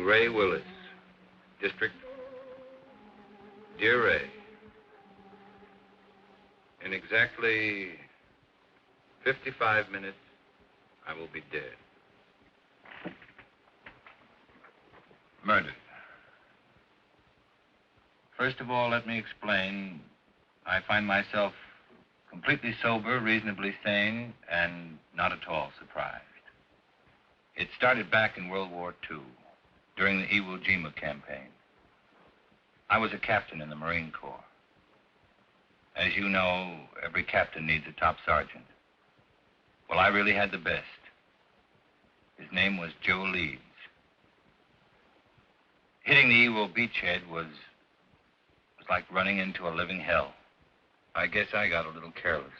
Ray Willis, District. Dear Ray, in exactly 55 minutes, I will be dead. Murdered. First of all, let me explain. I find myself completely sober, reasonably sane, and not at all surprised. It started back in World War II, during the Iwo Jima campaign. I was a captain in the Marine Corps. As you know, every captain needs a top sergeant. Well, I really had the best. His name was Joe Leeds. Hitting the Iwo beachhead was like running into a living hell. I guess I got a little careless.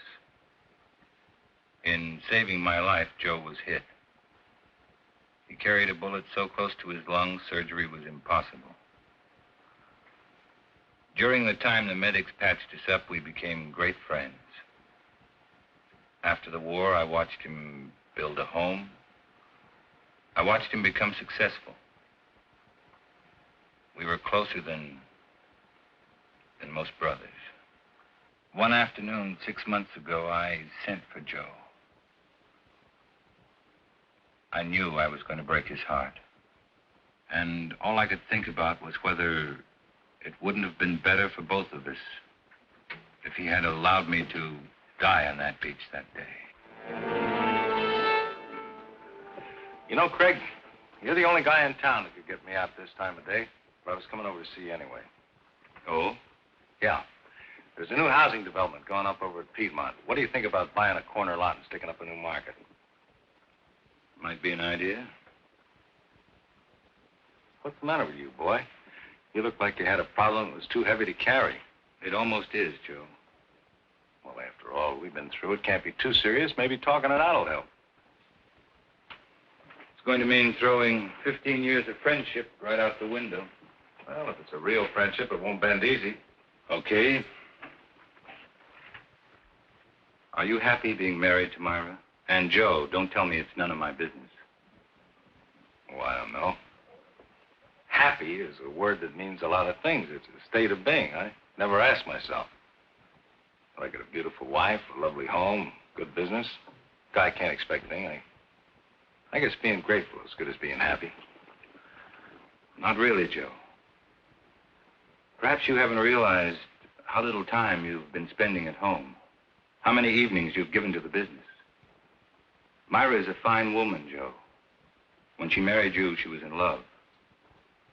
In saving my life, Joe was hit. He carried a bullet so close to his lungs, surgery was impossible. During the time the medics patched us up, we became great friends. After the war, I watched him build a home. I watched him become successful. We were closer than most brothers. One afternoon, 6 months ago, I sent for Joe. I knew I was going to break his heart. And all I could think about was whether it wouldn't have been better for both of us if he had allowed me to die on that beach that day. You know, Craig, you're the only guy in town that could get me out this time of day, but I was coming over to see you anyway. Oh? Yeah. There's a new housing development going up over at Piedmont. What do you think about buying a corner lot and sticking up a new market? Might be an idea. What's the matter with you, boy? You look like you had a problem that was too heavy to carry. It almost is, Joe. Well, after all we've been through, it can't be too serious. Maybe talking it out will help. It's going to mean throwing 15 years of friendship right out the window. Well, if it's a real friendship, it won't bend easy. Okay. Are you happy being married to Myra? And Joe, don't tell me it's none of my business. Oh, I don't know. Happy is a word that means a lot of things. It's a state of being. I never asked myself. I got a beautiful wife, a lovely home, good business. Guy can't expect anything. I guess being grateful is as good as being happy. Not really, Joe. Perhaps you haven't realized how little time you've been spending at home. How many evenings you've given to the business. Myra is a fine woman, Joe. When she married you, she was in love.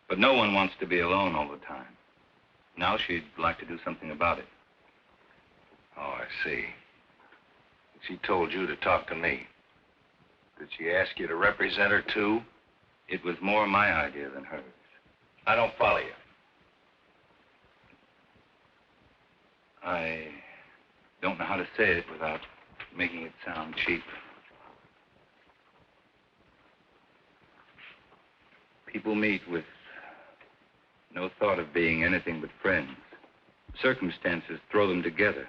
But no one wants to be alone all the time. Now she'd like to do something about it. Oh, I see. She told you to talk to me. Did she ask you to represent her, too? It was more my idea than hers. I don't follow you. I don't know how to say it without making it sound cheap. People meet with no thought of being anything but friends. Circumstances throw them together.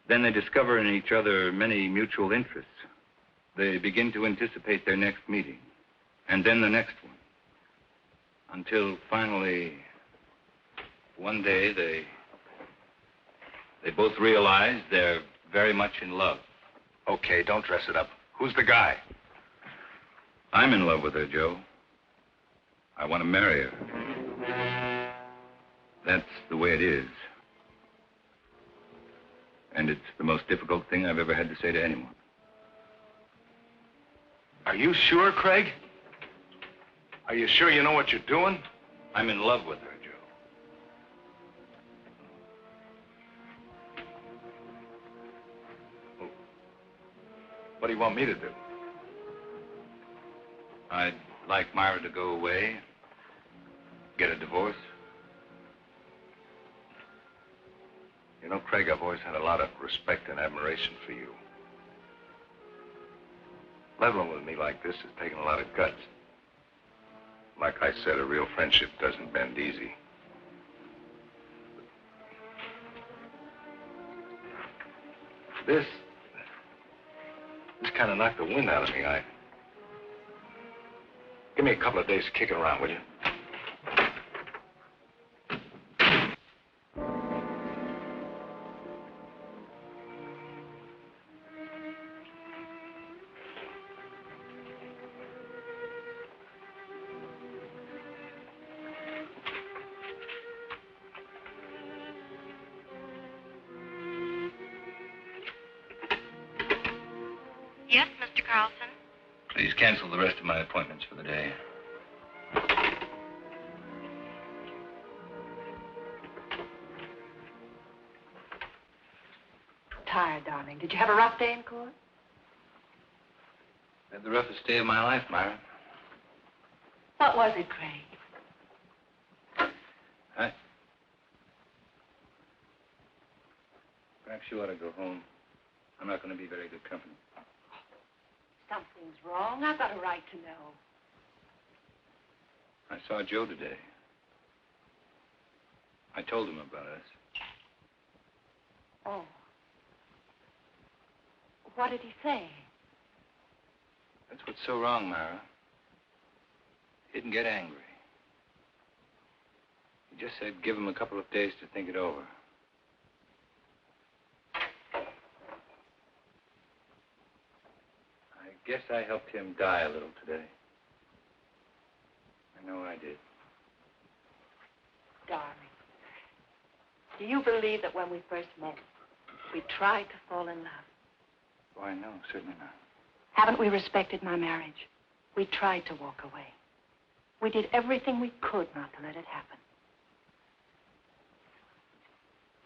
Then they discover in each other many mutual interests. They begin to anticipate their next meeting, and then the next one. Until finally, one day, they both realize they're very much in love. Okay, don't dress it up. Who's the guy? I'm in love with her, Joe. I want to marry her. That's the way it is. And it's the most difficult thing I've ever had to say to anyone. Are you sure, Craig? Are you sure you know what you're doing? I'm in love with her, Joe. What do you want me to do? I'd like Myra to go away, get a divorce. You know, Craig, I've always had a lot of respect and admiration for you. Leveling with me like this has taken a lot of guts. Like I said, a real friendship doesn't bend easy. This kind of knocked the wind out of me. Give me a couple of days to kick it around, will you? Yes, Mr. Carlson? Please cancel the rest of my appointments for the day. Tired, darling. Did you have a rough day in court? Had the roughest day of my life, Myra. What was it, Craig? Perhaps you ought to go home. I'm not going to be very good company. Something's wrong. I've got a right to know. I saw Joe today. I told him about us. Oh. What did he say? That's what's so wrong, Myra. He didn't get angry. He just said give him a couple of days to think it over. I guess I helped him die a little today. I know I did. Darling, do you believe that when we first met, we tried to fall in love? Why, no, certainly not. Haven't we respected my marriage? We tried to walk away. We did everything we could not to let it happen.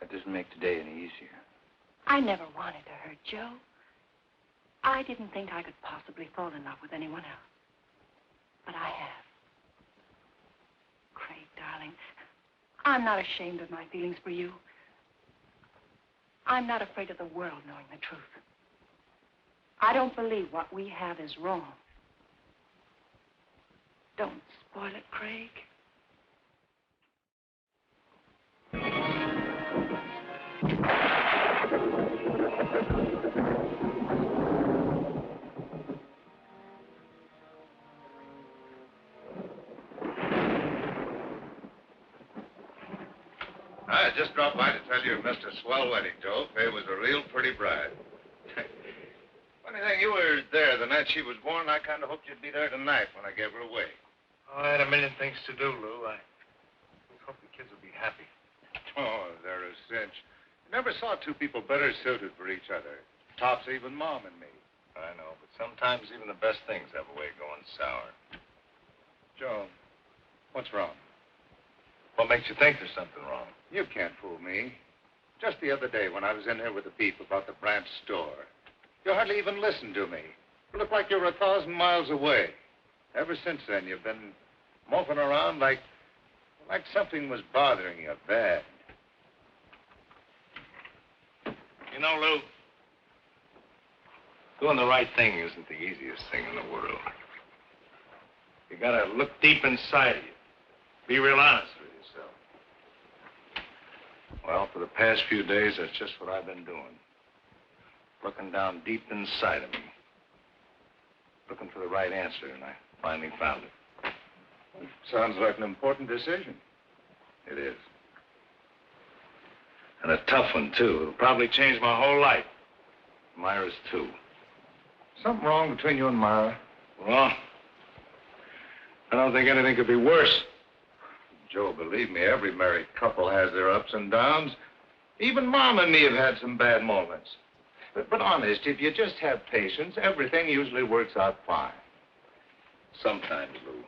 That doesn't make today any easier. I never wanted to hurt Joe. I didn't think I could possibly fall in love with anyone else. But I have. Craig, darling, I'm not ashamed of my feelings for you. I'm not afraid of the world knowing the truth. I don't believe what we have is wrong. Don't spoil it, Craig. I just dropped by to tell you you missed a swell wedding, Joe. Faye was a real pretty bride. Funny thing, you were there the night she was born. I kind of hoped you'd be there tonight when I gave her away. Oh, I had a million things to do, Lou. I hope the kids will be happy. Oh, they're a cinch. Never saw two people better suited for each other. Tops even Mom and me. I know, but sometimes even the best things have a way of going sour. Joe, what's wrong? What makes you think there's something wrong? You can't fool me. Just the other day when I was in here with the beef about the branch store, you hardly even listened to me. You looked like you were 1,000 miles away. Ever since then, you've been moping around like something was bothering you bad. You know, Lou, doing the right thing isn't the easiest thing in the world. You gotta look deep inside of you. Be real honest with yourself. Well, for the past few days, that's just what I've been doing. Looking down deep inside of me. Looking for the right answer, and I finally found it. Sounds like an important decision. It is. And a tough one, too. It'll probably change my whole life. Myra's, too. Something wrong between you and Myra? Well, I don't think anything could be worse. Joe, believe me, every married couple has their ups and downs. Even Mom and me have had some bad moments. But honest, if you just have patience, everything usually works out fine. Sometimes, Lou.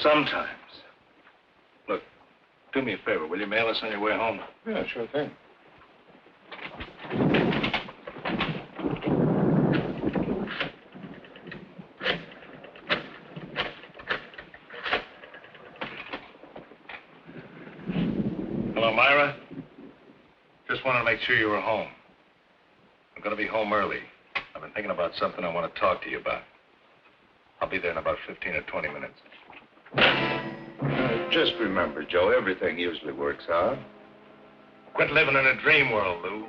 Sometimes. Look, do me a favor. Will you mail us on your way home? Yeah, sure thing. Hello, Myra. Just wanted to make sure you were home. I'm going to be home early. I've been thinking about something I want to talk to you about. I'll be there in about 15 or 20 minutes. Just remember, Joe, everything usually works out. Quit living in a dream world, Lou.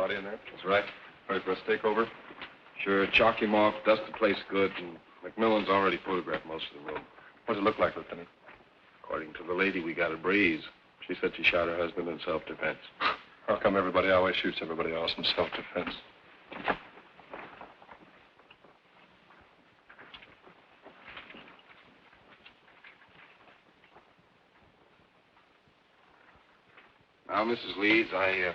body in there? That's right. Ready for us to take over? Sure, chalk him off, dust the place good, and McMillan's already photographed most of the room. What does it look like, Lieutenant? According to the lady, we got a breeze. She said she shot her husband in self-defense. How come everybody always shoots everybody else in self-defense? Now, Mrs. Leeds, I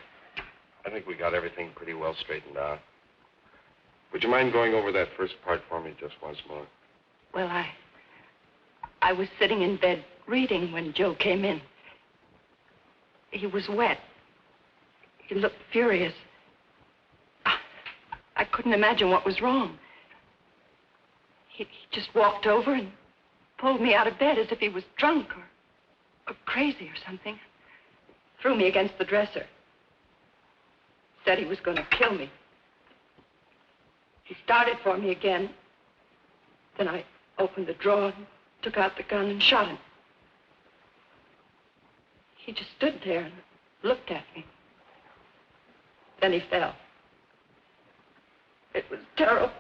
think we got everything pretty well straightened out. Would you mind going over that first part for me just once more? Well, I was sitting in bed reading when Joe came in. He was wet. He looked furious. I couldn't imagine what was wrong. He just walked over and pulled me out of bed as if he was drunk or crazy or something. Threw me against the dresser. Said he was going to kill me. He started for me again. Then I opened the drawer and took out the gun and shot him. He just stood there and looked at me. Then he fell. It was terrible.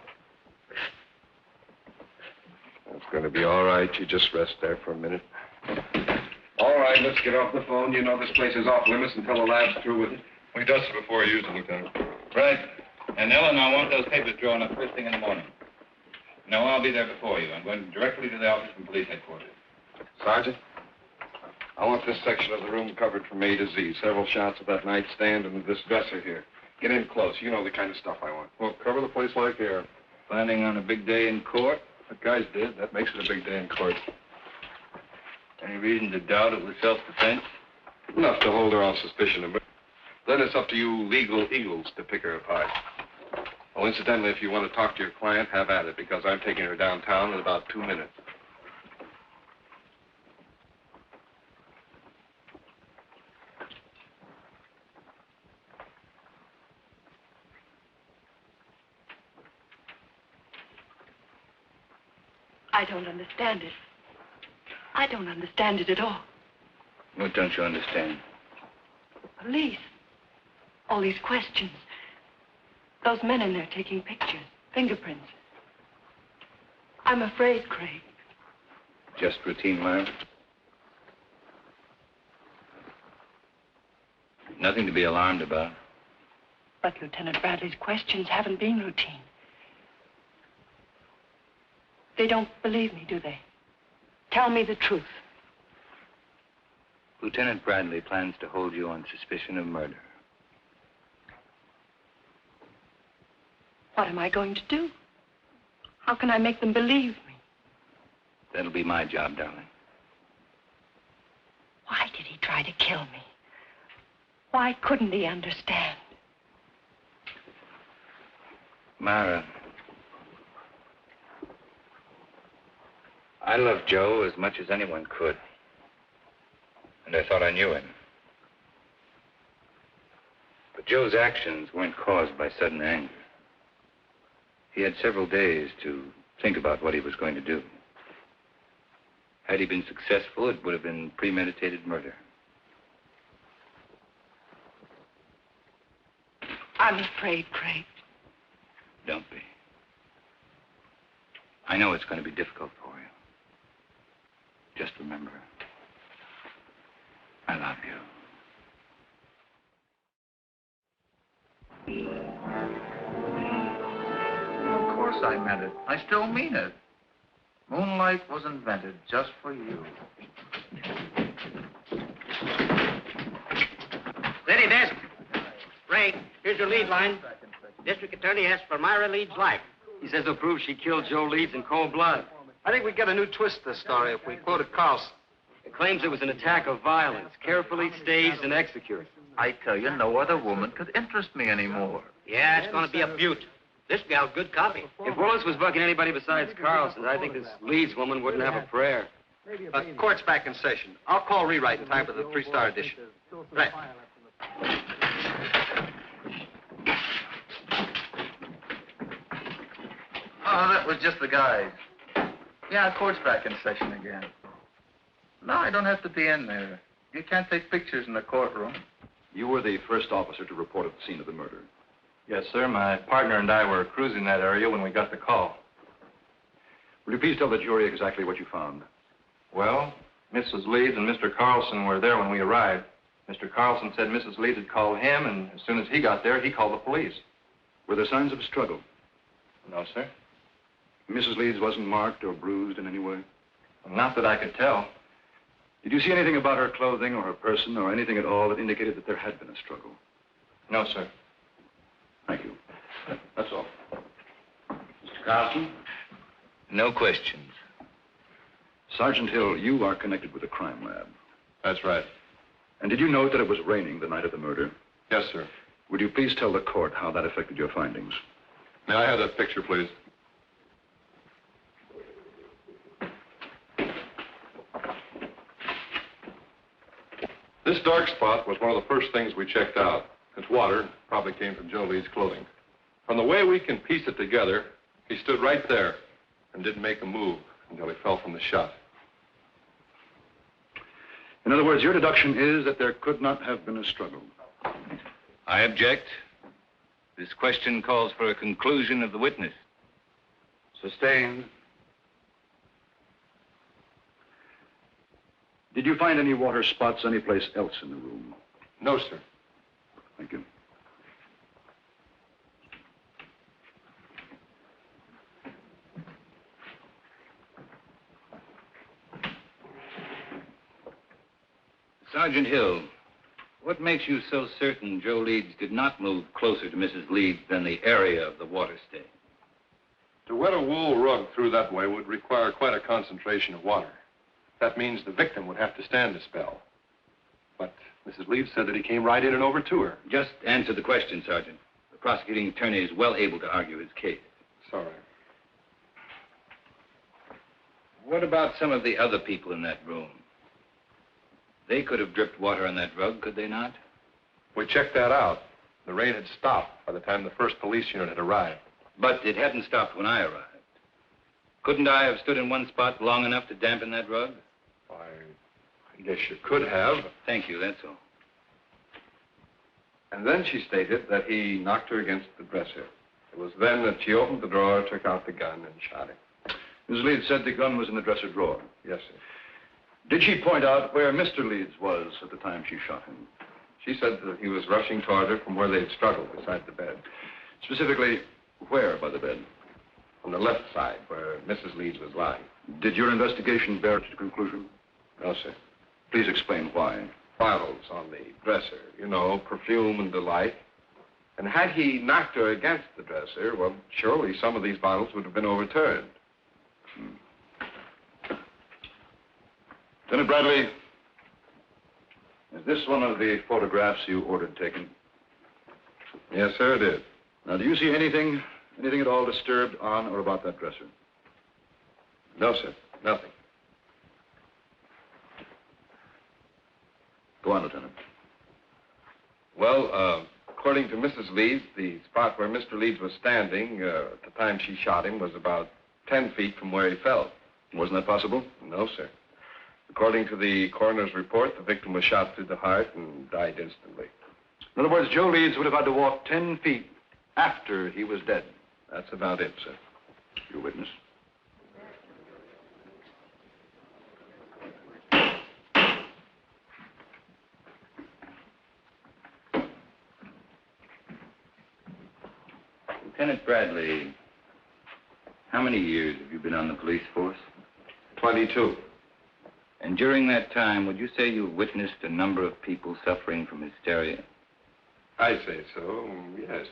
It's going to be all right. You just rest there for a minute. All right, let's get off the phone. You know this place is off limits until the lab's through with it. We dusted before I used it, Lieutenant. Right. And Ellen, I want those papers drawn up first thing in the morning. No, I'll be there before you. I'm going directly to the office from police headquarters. Sergeant, I want this section of the room covered from A to Z. Several shots of that nightstand and this dresser here. Get in close. You know the kind of stuff I want. Well, cover the place like air. Planning on a big day in court? The guys did. That makes it a big day in court. Any reason to doubt it was self-defense? Enough to hold her on suspicion of it. Then it's up to you legal eagles to pick her apart. Oh, incidentally, if you want to talk to your client, have at it, because I'm taking her downtown in about 2 minutes. I don't understand it. I don't understand it at all. What don't you understand? Police. All these questions. Those men in there taking pictures, fingerprints. I'm afraid, Craig. Just routine, Myra? Nothing to be alarmed about. But Lieutenant Bradley's questions haven't been routine. They don't believe me, do they? Tell me the truth. Lieutenant Bradley plans to hold you on suspicion of murder. What am I going to do? How can I make them believe me? That'll be my job, darling. Why did he try to kill me? Why couldn't he understand? Myra, I loved Joe as much as anyone could. And I thought I knew him. But Joe's actions weren't caused by sudden anger. He had several days to think about what he was going to do. Had he been successful, it would have been premeditated murder. I'm afraid, Craig. Don't be. I know it's going to be difficult for you. Just remember, I love you. Of course I meant it. I still mean it. Moonlight was invented just for you. Steady, desk. Ray, here's your lead line. District Attorney asks for Myra Leeds' life. He says he'll prove she killed Joe Leeds in cold blood. I think we get a new twist to this story if we quoted Carlson. It claims it was an attack of violence, carefully staged and executed. I tell you, no other woman could interest me anymore. Yeah, it's going to be a beaut. This gal's good copy. If Willis was bucking anybody besides Carlson, I think this Leeds woman wouldn't have a prayer. Court's back in session. I'll call rewrite in time for the 3-star edition. Right. Oh, that was just the guys. Yeah, court's back in session again. No, I don't have to be in there. You can't take pictures in the courtroom. You were the first officer to report at the scene of the murder. Yes, sir. My partner and I were cruising that area when we got the call. Will you please tell the jury exactly what you found? Well, Mrs. Leeds and Mr. Carlson were there when we arrived. Mr. Carlson said Mrs. Leeds had called him, and as soon as he got there, he called the police. Were there signs of a struggle? No, sir. Mrs. Leeds wasn't marked or bruised in any way? Not that I could tell. Did you see anything about her clothing or her person or anything at all that indicated that there had been a struggle? No, sir. Thank you. That's all. Mr. Carlson? No questions. Sergeant Hill, you are connected with the crime lab. That's right. And did you note that it was raining the night of the murder? Yes, sir. Would you please tell the court how that affected your findings? May I have that picture, please? This dark spot was one of the first things we checked out. It's water, probably came from Joe Lee's clothing. From the way we can piece it together, he stood right there and didn't make a move until he fell from the shot. In other words, your deduction is that there could not have been a struggle. I object. This question calls for a conclusion of the witness. Sustained. Did you find any water spots anyplace else in the room? No, sir. Thank you. Sergeant Hill, what makes you so certain Joe Leeds did not move closer to Mrs. Leeds than the area of the water stain? To wet a wool rug through that way would require quite a concentration of water. That means the victim would have to stand a spell. But Mrs. Leeds said that he came right in and over to her. Just answer the question, Sergeant. The prosecuting attorney is well able to argue his case. Sorry. What about some of the other people in that room? They could have dripped water on that rug, could they not? We checked that out. The rain had stopped by the time the first police unit had arrived. But it hadn't stopped when I arrived. Couldn't I have stood in one spot long enough to dampen that rug? Why, I guess you could have. Thank you, that's all. And then she stated that he knocked her against the dresser. It was then that she opened the drawer, took out the gun, and shot him. Mrs. Leeds said the gun was in the dresser drawer. Yes, sir. Did she point out where Mr. Leeds was at the time she shot him? She said that he was rushing toward her from where they had struggled beside the bed. Specifically, where by the bed? On the left side, where Mrs. Leeds was lying. Did your investigation bear to conclusion? No, sir. Please explain why. Bottles on the dresser, you know, perfume and the like. And had he knocked her against the dresser, well, surely some of these bottles would have been overturned. Lieutenant Bradley, is this one of the photographs you ordered taken? Yes, sir, it is. Now, do you see anything at all disturbed on or about that dresser? No, sir, nothing. Go on, Lieutenant. Well, according to Mrs. Leeds, the spot where Mr. Leeds was standing at the time she shot him was about 10 feet from where he fell. Wasn't that possible? No, sir. According to the coroner's report, the victim was shot through the heart and died instantly. In other words, Joe Leeds would have had to walk 10 feet after he was dead. That's about it, sir. Your witness. Lieutenant Bradley, how many years have you been on the police force? 22. And during that time, would you say you witnessed a number of people suffering from hysteria? I say so, yes.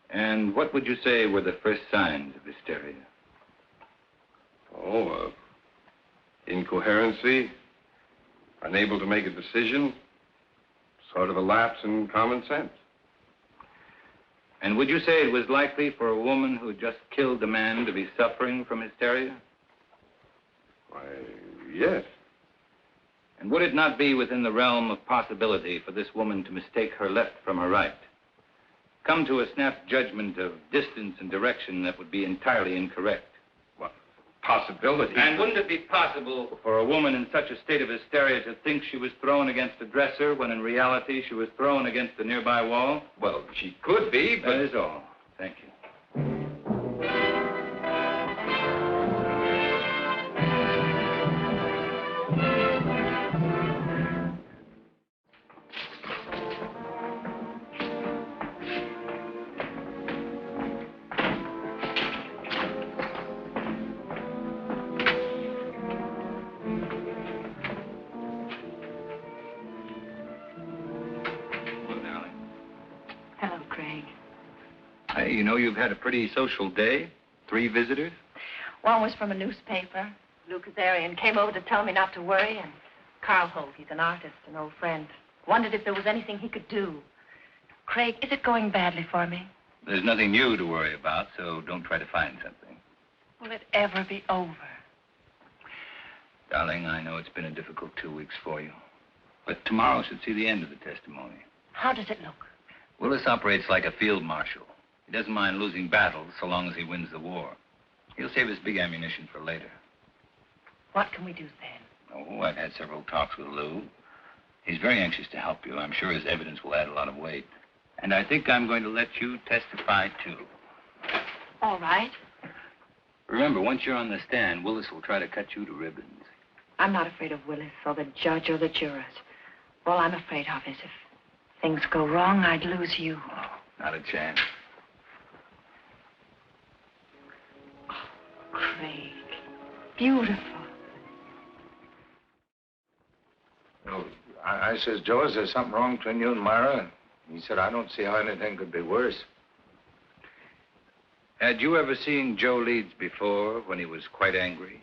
And what would you say were the first signs of hysteria? Oh, incoherency, unable to make a decision, sort of a lapse in common sense. And would you say it was likely for a woman who had just killed a man to be suffering from hysteria? Why, yes. And would it not be within the realm of possibility for this woman to mistake her left from her right? Come to a snap judgment of distance and direction that would be entirely incorrect? Well, possibility. And wouldn't it be possible for a woman in such a state of hysteria to think she was thrown against a dresser when in reality she was thrown against a nearby wall? Well, she could be, but... That is all. Thank you. Hey, you know, you've had a pretty social day. 3 visitors. One was from a newspaper. Lou Kazarian came over to tell me not to worry, and Carl Holt, he's an artist, an old friend, wondered if there was anything he could do. Craig, is it going badly for me? There's nothing new to worry about, so don't try to find something. Will it ever be over? Darling, I know it's been a difficult 2 weeks for you, but tomorrow should see the end of the testimony. How does it look? Willis operates like a field marshal. He doesn't mind losing battles so long as he wins the war. He'll save his big ammunition for later. What can we do then? Oh, I've had several talks with Lou. He's very anxious to help you. I'm sure his evidence will add a lot of weight. And I think I'm going to let you testify, too. All right. Remember, once you're on the stand, Willis will try to cut you to ribbons. I'm not afraid of Willis or the judge or the jurors. All I'm afraid of is if things go wrong, I'd lose you. Oh, not a chance. Craig, beautiful. Well, I says, Joe, is there something wrong between you and Myra? He said, I don't see how anything could be worse. Had you ever seen Joe Leeds before when he was quite angry?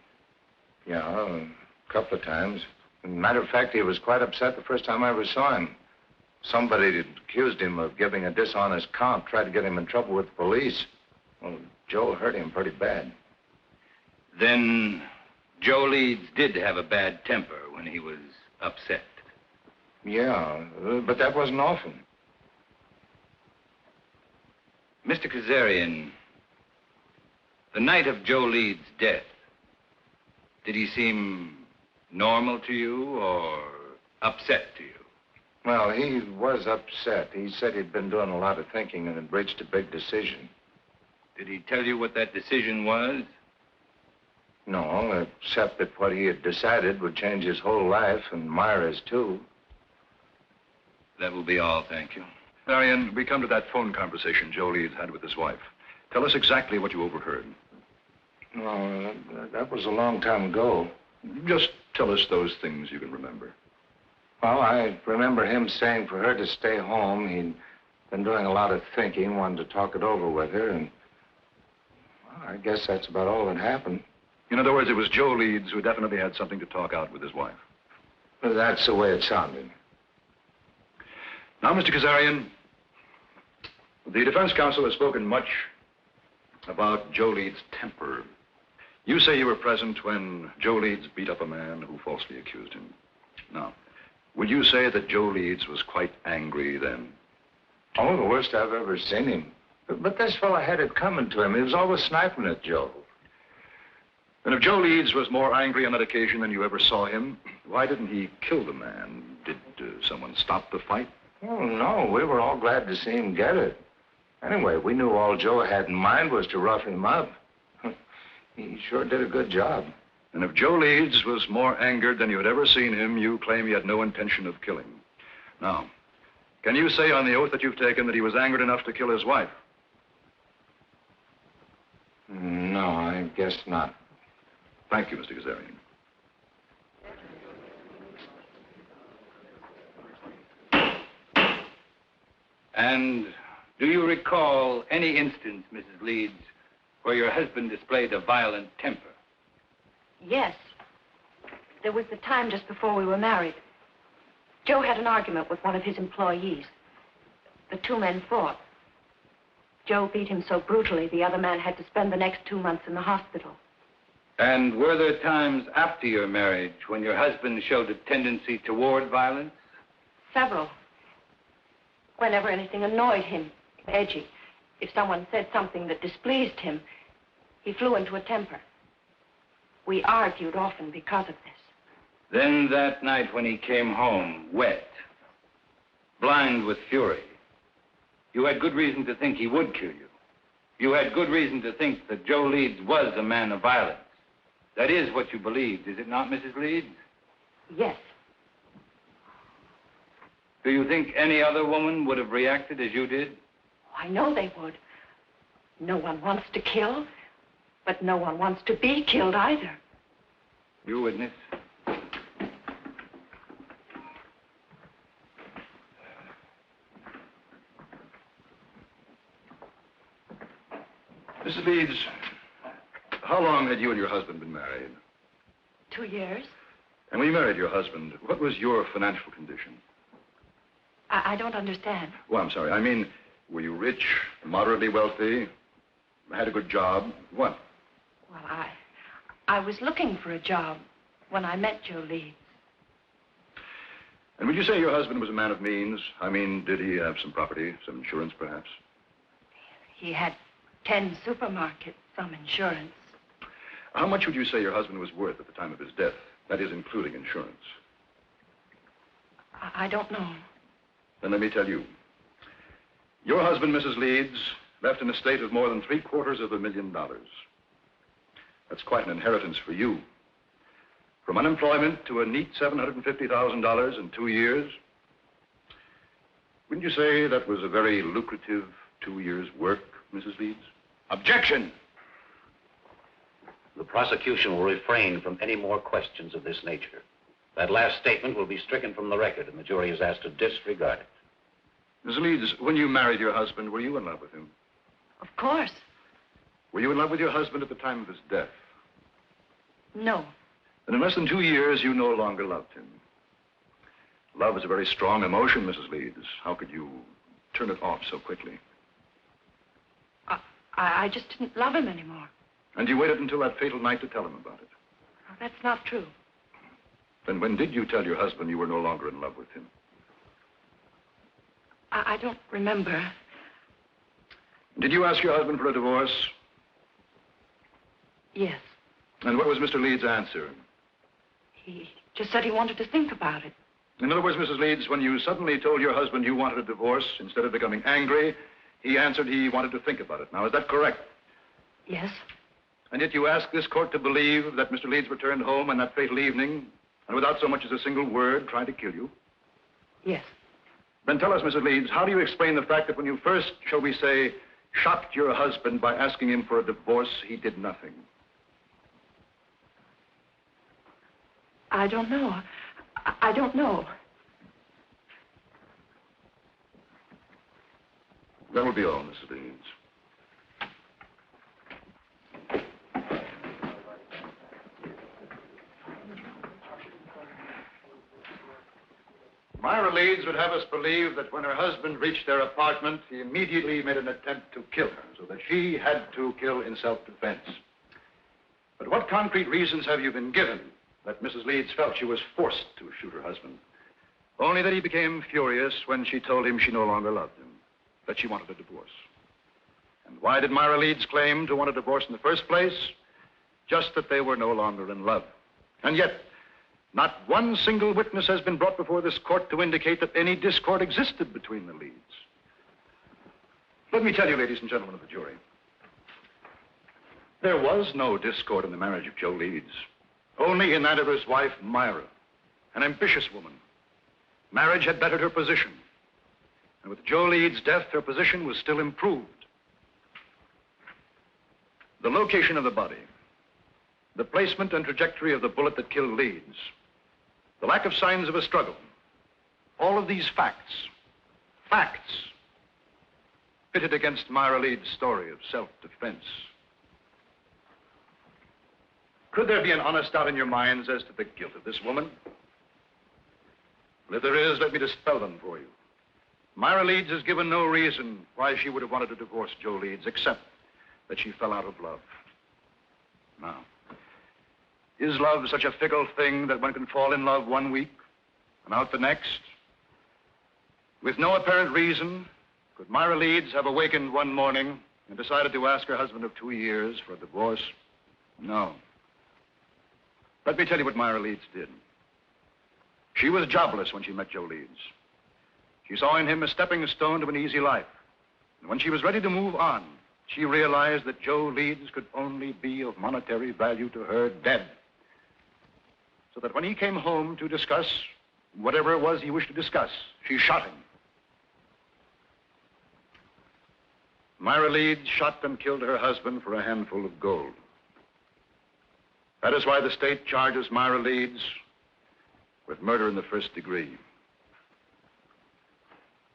Yeah, a couple of times. As a matter of fact, he was quite upset the first time I ever saw him. Somebody had accused him of giving a dishonest count, tried to get him in trouble with the police. Well, Joe hurt him pretty bad. Then Joe Leeds did have a bad temper when he was upset. Yeah, but that wasn't often. Mr. Kazarian, the night of Joe Leeds' death, did he seem normal to you or upset to you? Well, he was upset. He said he'd been doing a lot of thinking and had reached a big decision. Did he tell you what that decision was? No, except that what he had decided would change his whole life and Myra's, too. That will be all, thank you. Marion, we come to that phone conversation Joe Leeds had with his wife. Tell us exactly what you overheard. No, that was a long time ago. Just tell us those things you can remember. Well, I remember him saying for her to stay home. He'd been doing a lot of thinking, wanted to talk it over with her, and well, I guess that's about all that happened. In other words, it was Joe Leeds who definitely had something to talk out with his wife. Well, that's the way it sounded. Now, Mr. Kazarian, the defense counsel has spoken much about Joe Leeds' temper. You say you were present when Joe Leeds beat up a man who falsely accused him. Now, would you say that Joe Leeds was quite angry then? Oh, the worst I've ever seen him. But this fellow had it coming to him. He was always sniping at Joe. And if Joe Leeds was more angry on that occasion than you ever saw him, why didn't he kill the man? Did someone stop the fight? Oh, no. We were all glad to see him get it. Anyway, we knew all Joe had in mind was to rough him up. He sure did a good job. And if Joe Leeds was more angered than you had ever seen him, you claim he had no intention of killing. Now, can you say on the oath that you've taken that he was angered enough to kill his wife? No, I guess not. Thank you, Mr. Kazarian. And do you recall any instance, Mrs. Leeds, where your husband displayed a violent temper? Yes. There was the time just before we were married. Joe had an argument with one of his employees. The 2 men fought. Joe beat him so brutally, the other man had to spend the next 2 months in the hospital. And were there times after your marriage when your husband showed a tendency toward violence? Several. Whenever anything annoyed him, edgy. If someone said something that displeased him, he flew into a temper. We argued often because of this. Then that night when he came home, wet, blind with fury, you had good reason to think he would kill you. You had good reason to think that Joe Leeds was a man of violence. That is what you believed, is it not, Mrs. Leeds? Yes. Do you think any other woman would have reacted as you did? I know they would. No one wants to kill, but no one wants to be killed either. You witness. Mrs. Leeds, how long had you and your husband been married? 2 years. And when you married your husband, what was your financial condition? I don't understand. Well, I'm sorry. I mean, were you rich, moderately wealthy, had a good job? What? Well, I was looking for a job when I met Joe Leeds. And would you say your husband was a man of means? I mean, did he have some property, some insurance, perhaps? He had 10 supermarkets, some insurance. How much would you say your husband was worth at the time of his death? That is, including insurance. I don't know. Then let me tell you. Your husband, Mrs. Leeds, left an estate of more than $750,000. That's quite an inheritance for you. From unemployment to a neat $750,000 in 2 years. Wouldn't you say that was a very lucrative 2 years' work, Mrs. Leeds? Objection! The prosecution will refrain from any more questions of this nature. That last statement will be stricken from the record, and the jury is asked to disregard it. Mrs. Leeds, when you married your husband, were you in love with him? Of course. Were you in love with your husband at the time of his death? No. And in less than 2 years, you no longer loved him. Love is a very strong emotion, Mrs. Leeds. How could you turn it off so quickly? I just didn't love him anymore. And you waited until that fatal night to tell him about it? Oh, that's not true. Then when did you tell your husband you were no longer in love with him? I don't remember. Did you ask your husband for a divorce? Yes. And what was Mr. Leeds' answer? He just said he wanted to think about it. In other words, Mrs. Leeds, when you suddenly told your husband you wanted a divorce, instead of becoming angry, he answered he wanted to think about it. Now, is that correct? Yes. And yet you asked this court to believe that Mr. Leeds returned home on that fatal evening, and without so much as a single word, tried to kill you? Yes. Then tell us, Mrs. Leeds, how do you explain the fact that when you first, shall we say, shocked your husband by asking him for a divorce, he did nothing? I don't know. I don't know. That will be all, Mrs. Leeds. Myra Leeds would have us believe that when her husband reached their apartment, he immediately made an attempt to kill her, so that she had to kill in self-defense. But what concrete reasons have you been given that Mrs. Leeds felt she was forced to shoot her husband? Only that he became furious when she told him she no longer loved him, that she wanted a divorce. And why did Myra Leeds claim to want a divorce in the first place? Just that they were no longer in love. And yet, not one single witness has been brought before this court to indicate that any discord existed between the Leeds. Let me tell you, ladies and gentlemen of the jury, there was no discord in the marriage of Joe Leeds, only in that of his wife, Myra, an ambitious woman. Marriage had bettered her position, and with Joe Leeds' death, her position was still improved. The location of the body, the placement and trajectory of the bullet that killed Leeds, the lack of signs of a struggle, all of these facts, pitted against Myra Leeds' story of self-defense. Could there be an honest doubt in your minds as to the guilt of this woman? Well, if there is, let me dispel them for you. Myra Leeds has given no reason why she would have wanted to divorce Joe Leeds, except that she fell out of love. Now, is love such a fickle thing that one can fall in love one week and out the next? With no apparent reason, could Myra Leeds have awakened one morning and decided to ask her husband of 2 years for a divorce? No. Let me tell you what Myra Leeds did. She was jobless when she met Joe Leeds. She saw in him a stepping stone to an easy life. And when she was ready to move on, she realized that Joe Leeds could only be of monetary value to her dead. So that when he came home to discuss whatever it was he wished to discuss, she shot him. Myra Leeds shot and killed her husband for a handful of gold. That is why the state charges Myra Leeds with murder in the first degree.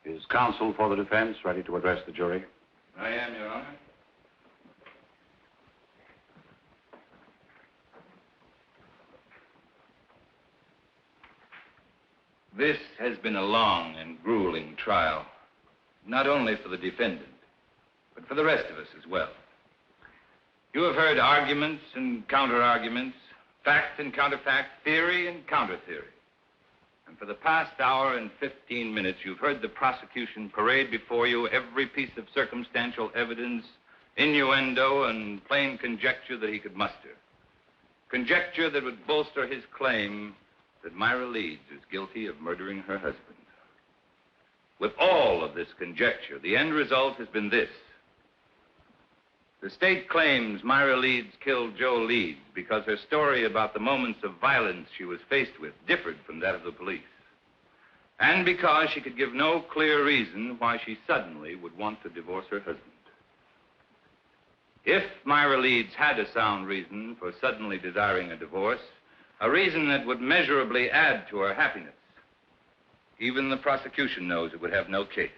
Is counsel for the defense ready to address the jury? I am, Your Honor. This has been a long and grueling trial, not only for the defendant, but for the rest of us as well. You have heard arguments and counter-arguments, fact and counterfact, theory and counter-theory. And for the past hour and 15 minutes, you've heard the prosecution parade before you every piece of circumstantial evidence, innuendo, and plain conjecture that he could muster. Conjecture that would bolster his claim that Myra Leeds is guilty of murdering her husband. With all of this conjecture, the end result has been this. The state claims Myra Leeds killed Joe Leeds because her story about the moments of violence she was faced with differed from that of the police. And because she could give no clear reason why she suddenly would want to divorce her husband. If Myra Leeds had a sound reason for suddenly desiring a divorce, a reason that would measurably add to her happiness, even the prosecution knows it would have no case.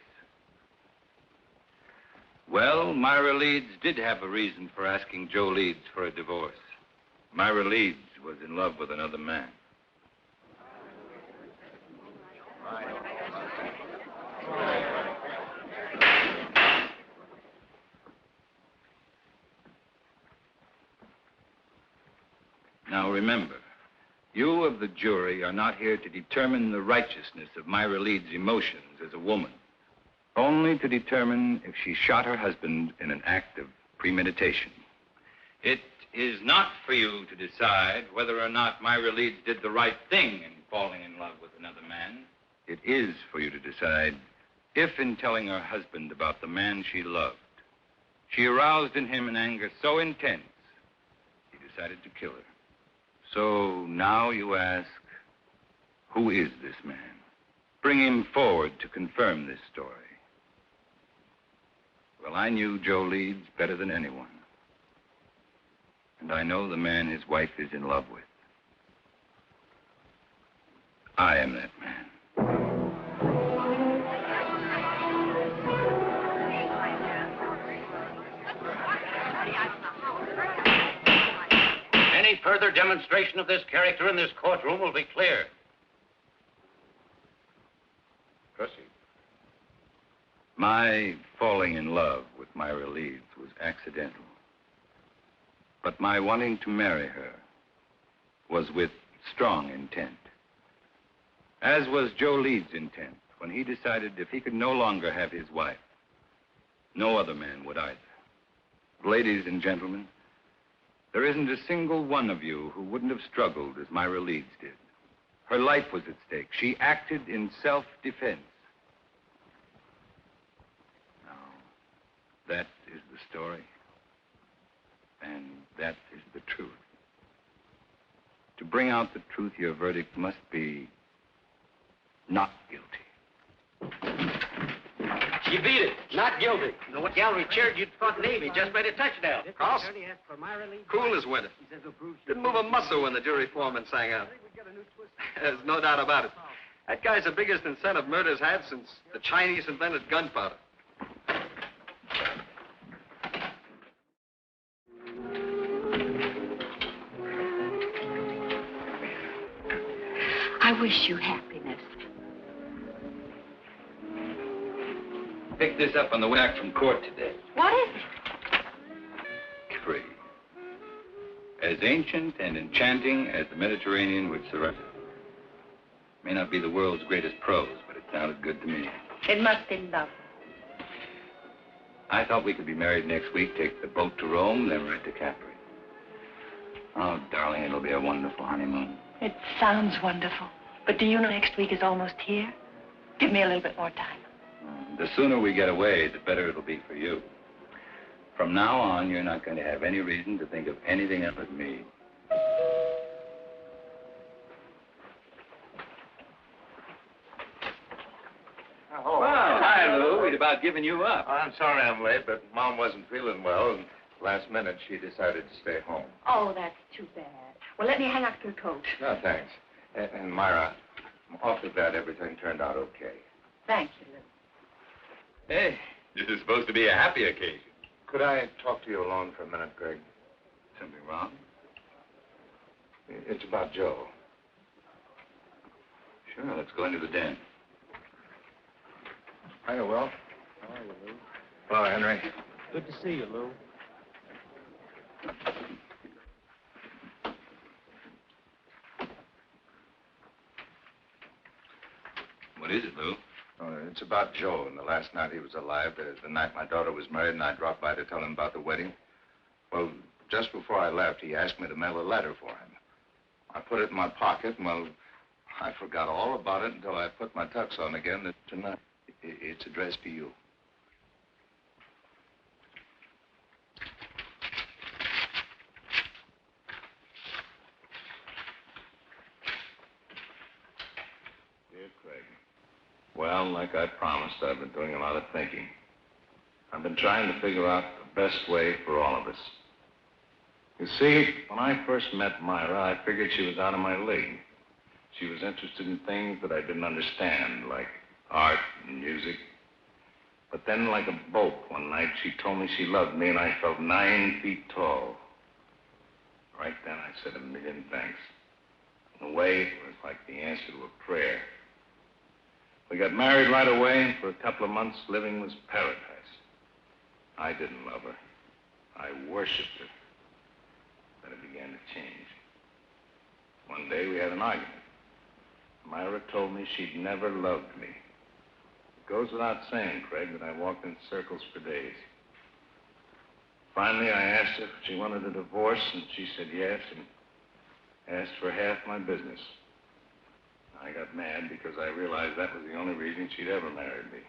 Well, Myra Leeds did have a reason for asking Joe Leeds for a divorce. Myra Leeds was in love with another man. Now remember, you of the jury are not here to determine the righteousness of Myra Leeds' emotions as a woman. Only to determine if she shot her husband in an act of premeditation. It is not for you to decide whether or not Myra Leeds did the right thing in falling in love with another man. It is for you to decide if, in telling her husband about the man she loved, she aroused in him an anger so intense, he decided to kill her. So now you ask, who is this man? Bring him forward to confirm this story. Well, I knew Joe Leeds better than anyone. And I know the man his wife is in love with. I am that man. Any further demonstration of this character in this courtroom will be clear. Proceed. My falling in love with Myra Leeds was accidental. But my wanting to marry her was with strong intent. As was Joe Leeds' intent when he decided if he could no longer have his wife, no other man would either. Ladies and gentlemen, there isn't a single one of you who wouldn't have struggled as Myra Leeds did. Her life was at stake. She acted in self-defense. That is the story, and that is the truth. To bring out the truth, your verdict must be not guilty. You beat it. Not guilty. You know what gallery cheered? You'd thought Navy just made a touchdown. Carl? Cool as winter. Didn't move a muscle when the jury foreman sang out. There's no doubt about it. That guy's the biggest incentive murder's had since the Chinese invented gunpowder. I wish you happiness. Picked this up on the way back from court today. What is it? Free. As ancient and enchanting as the Mediterranean would surrender. May not be the world's greatest prose, but it sounded good to me. It must be love. I thought we could be married next week, take the boat to Rome, then right to Capri. Oh, darling, it'll be a wonderful honeymoon. It sounds wonderful. But do you know next week is almost here? Give me a little bit more time. The sooner we get away, the better it'll be for you. From now on, you're not going to have any reason to think of anything else but me. Oh, Well, hi, Lou. We'd about given you up. I'm sorry I'm late, but Mom wasn't feeling well, and last minute she decided to stay home. Oh, that's too bad. Well, let me hang up your coat. No, thanks. And Myra, I'm awfully glad everything turned out okay. Thank you, Lou. Hey, this is supposed to be a happy occasion. Could I talk to you alone for a minute, Greg? Something wrong? It's about Joe. Sure, let's go into the den. Hiya, Will. How are you, Lou? Hello, Henry. Good to see you, Lou. What is it, Lou? It's about Joe and the last night he was alive. The night my daughter was married, and I dropped by to tell him about the wedding. Well, just before I left, he asked me to mail a letter for him. I put it in my pocket, and, well, I forgot all about it until I put my tux on again tonight. It's addressed to you. Dear Craig, well, like I promised, I've been doing a lot of thinking. I've been trying to figure out the best way for all of us. You see, when I first met Myra, I figured she was out of my league. She was interested in things that I didn't understand, like art and music. But then, like a bolt, one night, she told me she loved me, and I felt 9 feet tall. Right then, I said a million thanks. In a way, it was like the answer to a prayer. We got married right away, and for a couple of months, living was paradise. I didn't love her. I worshipped her. Then it began to change. One day, we had an argument. Myra told me she'd never loved me. It goes without saying, Craig, that I walked in circles for days. Finally, I asked her if she wanted a divorce, and she said yes, and asked for half my business. I got mad because I realized that was the only reason she'd ever married me.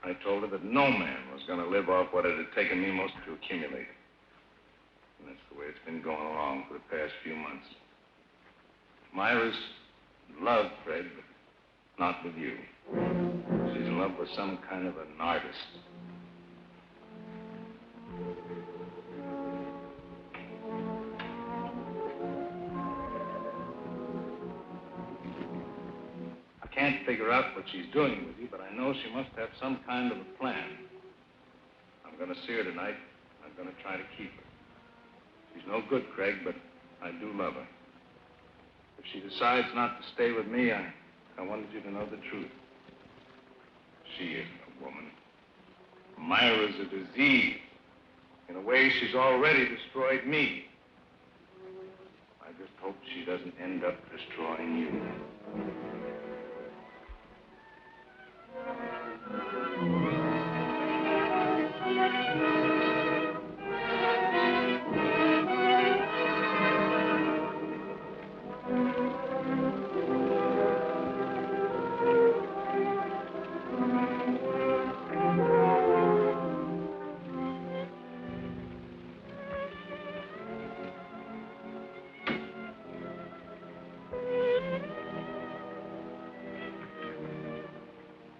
I told her that no man was going to live off what it had taken me most to accumulate. And that's the way it's been going along for the past few months. Myra's in love, Fred, but not with you. She's in love with some kind of an artist. I can't figure out what she's doing with you, but I know she must have some kind of a plan. I'm going to see her tonight. I'm going to try to keep her. She's no good, Craig, but I do love her. If she decides not to stay with me, I wanted you to know the truth. She isn't a woman. Myra's a disease. In a way, she's already destroyed me. I just hope she doesn't end up destroying you.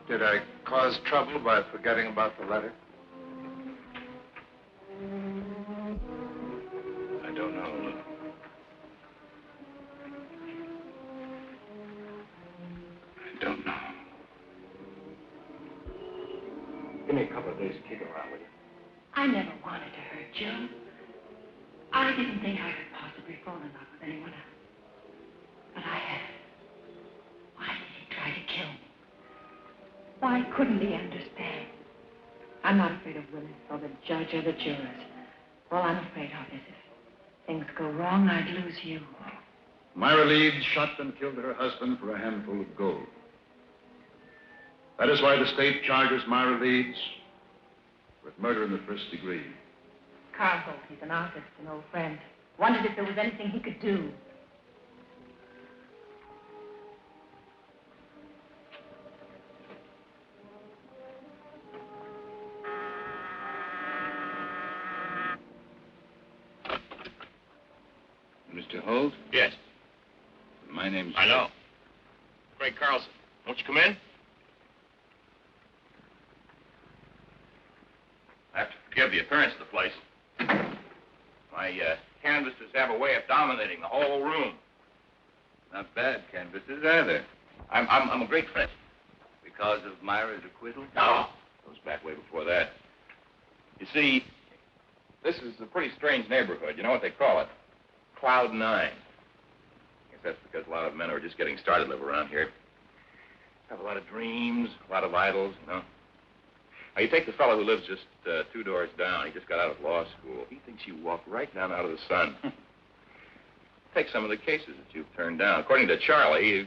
Did I cause trouble by forgetting about the letter? I don't know, Lou. I don't know. Give me a couple of days to kick around with you. I never wanted to hurt you. I didn't think I could possibly fall in love with anyone else. But I had. Why did he try to kill me? Why couldn't he understand? I'm not afraid of Willis or the judge or the jurors. All I'm afraid of is if things go wrong, I'd lose you. Myra Leeds shot and killed her husband for a handful of gold. That is why the state charges Myra Leeds with murder in the first degree. Carl Holt, he's an artist, an old friend. Wondered if there was anything he could do. Mr. Holt? Yes. My name's... I know. Craig Carlson. Won't you come in? I have to forgive the appearance of the place. My canvases have a way of dominating the whole room. Not bad canvases, are they? I'm a great friend. Because of Myra's acquittal? No. Goes back way before that. You see, this is a pretty strange neighborhood. You know what they call it? Cloud 9. I guess that's because a lot of men who are just getting started live around here. Have a lot of dreams, a lot of idols, you know. Now, you take the fellow who lives just 2 doors down. He just got out of law school. He thinks you walk right down out of the sun. Take some of the cases that you've turned down. According to Charlie, if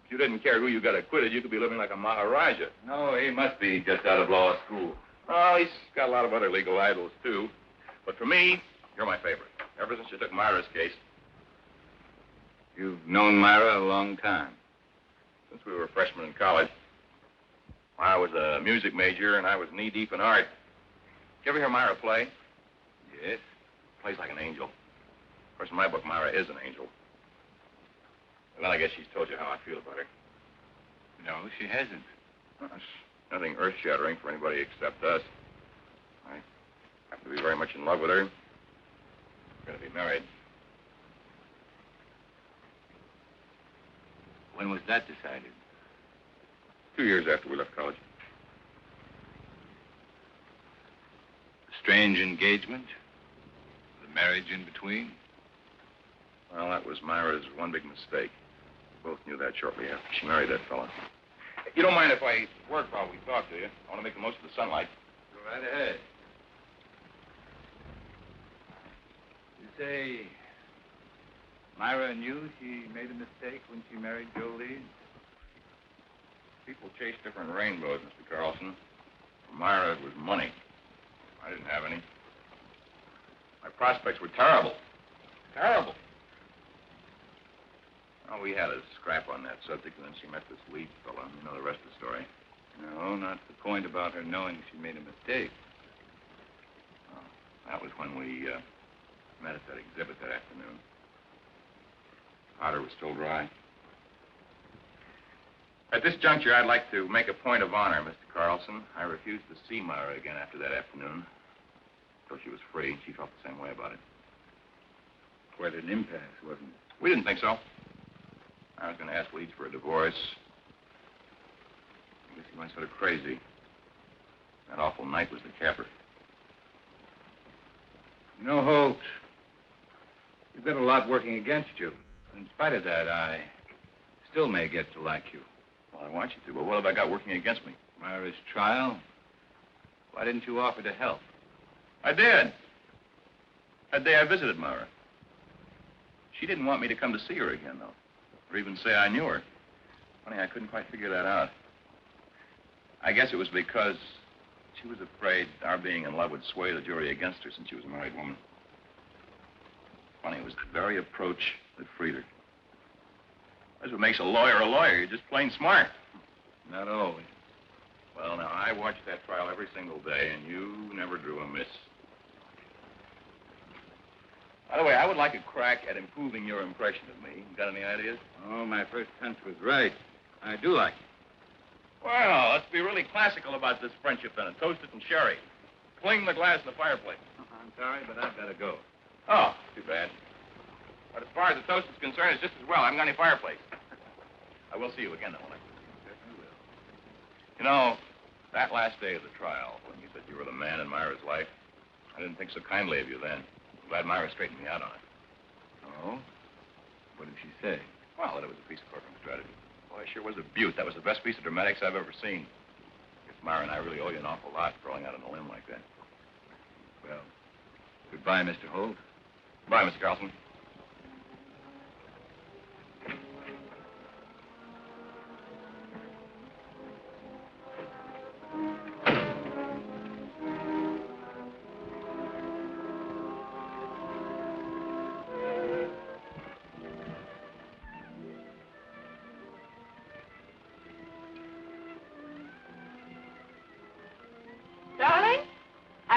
you didn't care who you got acquitted, you could be living like a Maharaja. No, he must be just out of law school. Oh, he's got a lot of other legal idols, too. But for me, you're my favorite. Ever since you took Myra's case. You've known Myra a long time. Since we were freshmen in college. I was a music major, and I was knee-deep in art. You ever hear Myra play? Yes. Plays like an angel. Of course, in my book, Myra is an angel. Well, I guess she's told you how I feel about her. No, she hasn't. Well, it's nothing earth-shattering for anybody except us. I happen to be very much in love with her. We're going to be married. When was that decided? 2 years after we left college. Strange engagement? The marriage in between? Well, that was Myra's one big mistake. We both knew that shortly after she married that fella. You don't mind if I work while we talk, do you? I want to make the most of the sunlight. Go right ahead. You say Myra knew she made a mistake when she married Joe Leeds? People chase different rainbows, Mr. Carlson. For Myra, it was money. I didn't have any. My prospects were terrible. Terrible. Well, we had a scrap on that subject, and then she met this Leeds fella. You know the rest of the story. No, not the point about her knowing she made a mistake. Oh, that was when we met at that exhibit that afternoon. Powder was still dry. At this juncture, I'd like to make a point of honor, Mr. Carlson. I refused to see Myra again after that afternoon. Until she was free. She felt the same way about it. Quite an impasse, wasn't it? We didn't think so. I was going to ask Leeds for a divorce. I guess he went sort of crazy. That awful night was the capper. You know, Holt, you've got a lot working against you. In spite of that, I still may get to like you. Well, I want you to, but what have I got working against me? Myra's trial. Why didn't you offer to help? I did. That day I visited Myra. She didn't want me to come to see her again, though. Or even say I knew her. Funny, I couldn't quite figure that out. I guess it was because she was afraid our being in love would sway the jury against her since she was a married woman. Funny, it was the very approach that freed her. That's what makes a lawyer a lawyer. You're just plain smart. Not always. Well, now, I watched that trial every single day, and you never drew a miss. By the way, I would like a crack at improving your impression of me. Got any ideas? Oh, my first hunch was right. I do like it. Well, let's be really classical about this friendship, then, and toast it in sherry. Fling the glass in the fireplace. I'm sorry, but I've got to go. Oh, too bad. But as far as the toast is concerned, it's just as well. I haven't got any fireplace. I will see you again, though, won't I? Certainly will. You know, that last day of the trial, when you said you were the man in Myra's life, I didn't think so kindly of you then. I'm glad Myra straightened me out on it. Oh? What did she say? Well, that it was a piece of courtroom strategy. Boy, it sure was a beaut. That was the best piece of dramatics I've ever seen. I guess Myra and I really owe you an awful lot for throwing out on a limb like that. Well, goodbye, Mr. Holt. Goodbye, Mr. Carlson.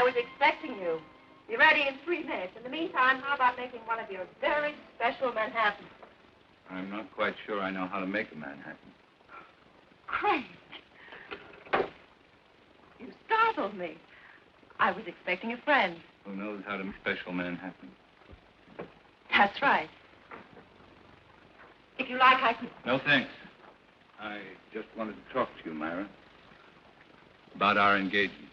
was expecting you. Be ready in 3 minutes. In the meantime, how about making one of your very special Manhattan? I'm not quite sure I know how to make a Manhattan. Craig. You startled me. I was expecting a friend. Who knows how to make special Manhattan? That's right. If you like, I can... No, thanks. I just wanted to talk to you, Myra. About our engagement.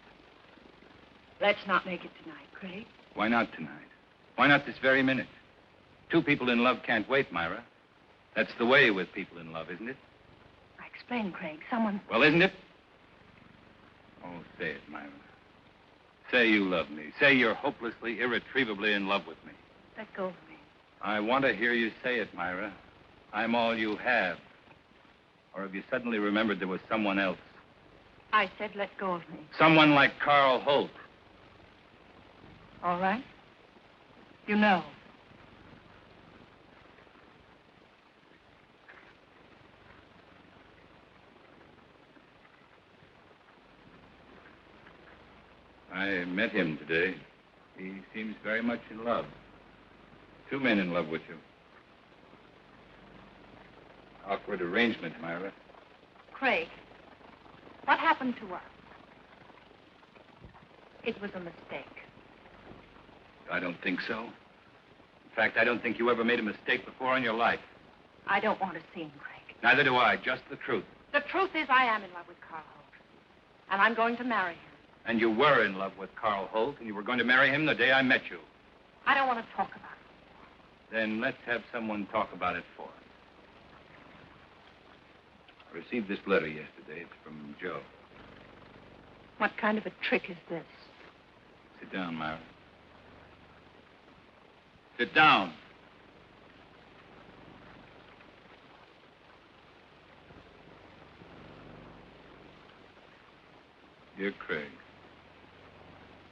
Let's not make it tonight, Craig. Why not tonight? Why not this very minute? 2 people in love can't wait, Myra. That's the way with people in love, isn't it? I explained, Craig. Someone... Well, isn't it? Oh, say it, Myra. Say you love me. Say you're hopelessly, irretrievably in love with me. Let go of me. I want to hear you say it, Myra. I'm all you have. Or have you suddenly remembered there was someone else? I said let go of me. Someone like Carl Holt. All right. You know. I met him today. He seems very much in love. 2 men in love with you. Awkward arrangement, Myra. Craig, what happened to us? It was a mistake. I don't think so. In fact, I don't think you ever made a mistake before in your life. I don't want to seem, Craig. Neither do I. Just the truth. The truth is I am in love with Carl Holt. And I'm going to marry him. And you were in love with Carl Holt, and you were going to marry him the day I met you. I don't want to talk about it. Then let's have someone talk about it for us. I received this letter yesterday. It's from Joe. What kind of a trick is this? Sit down, Myra. Sit down. Dear Craig,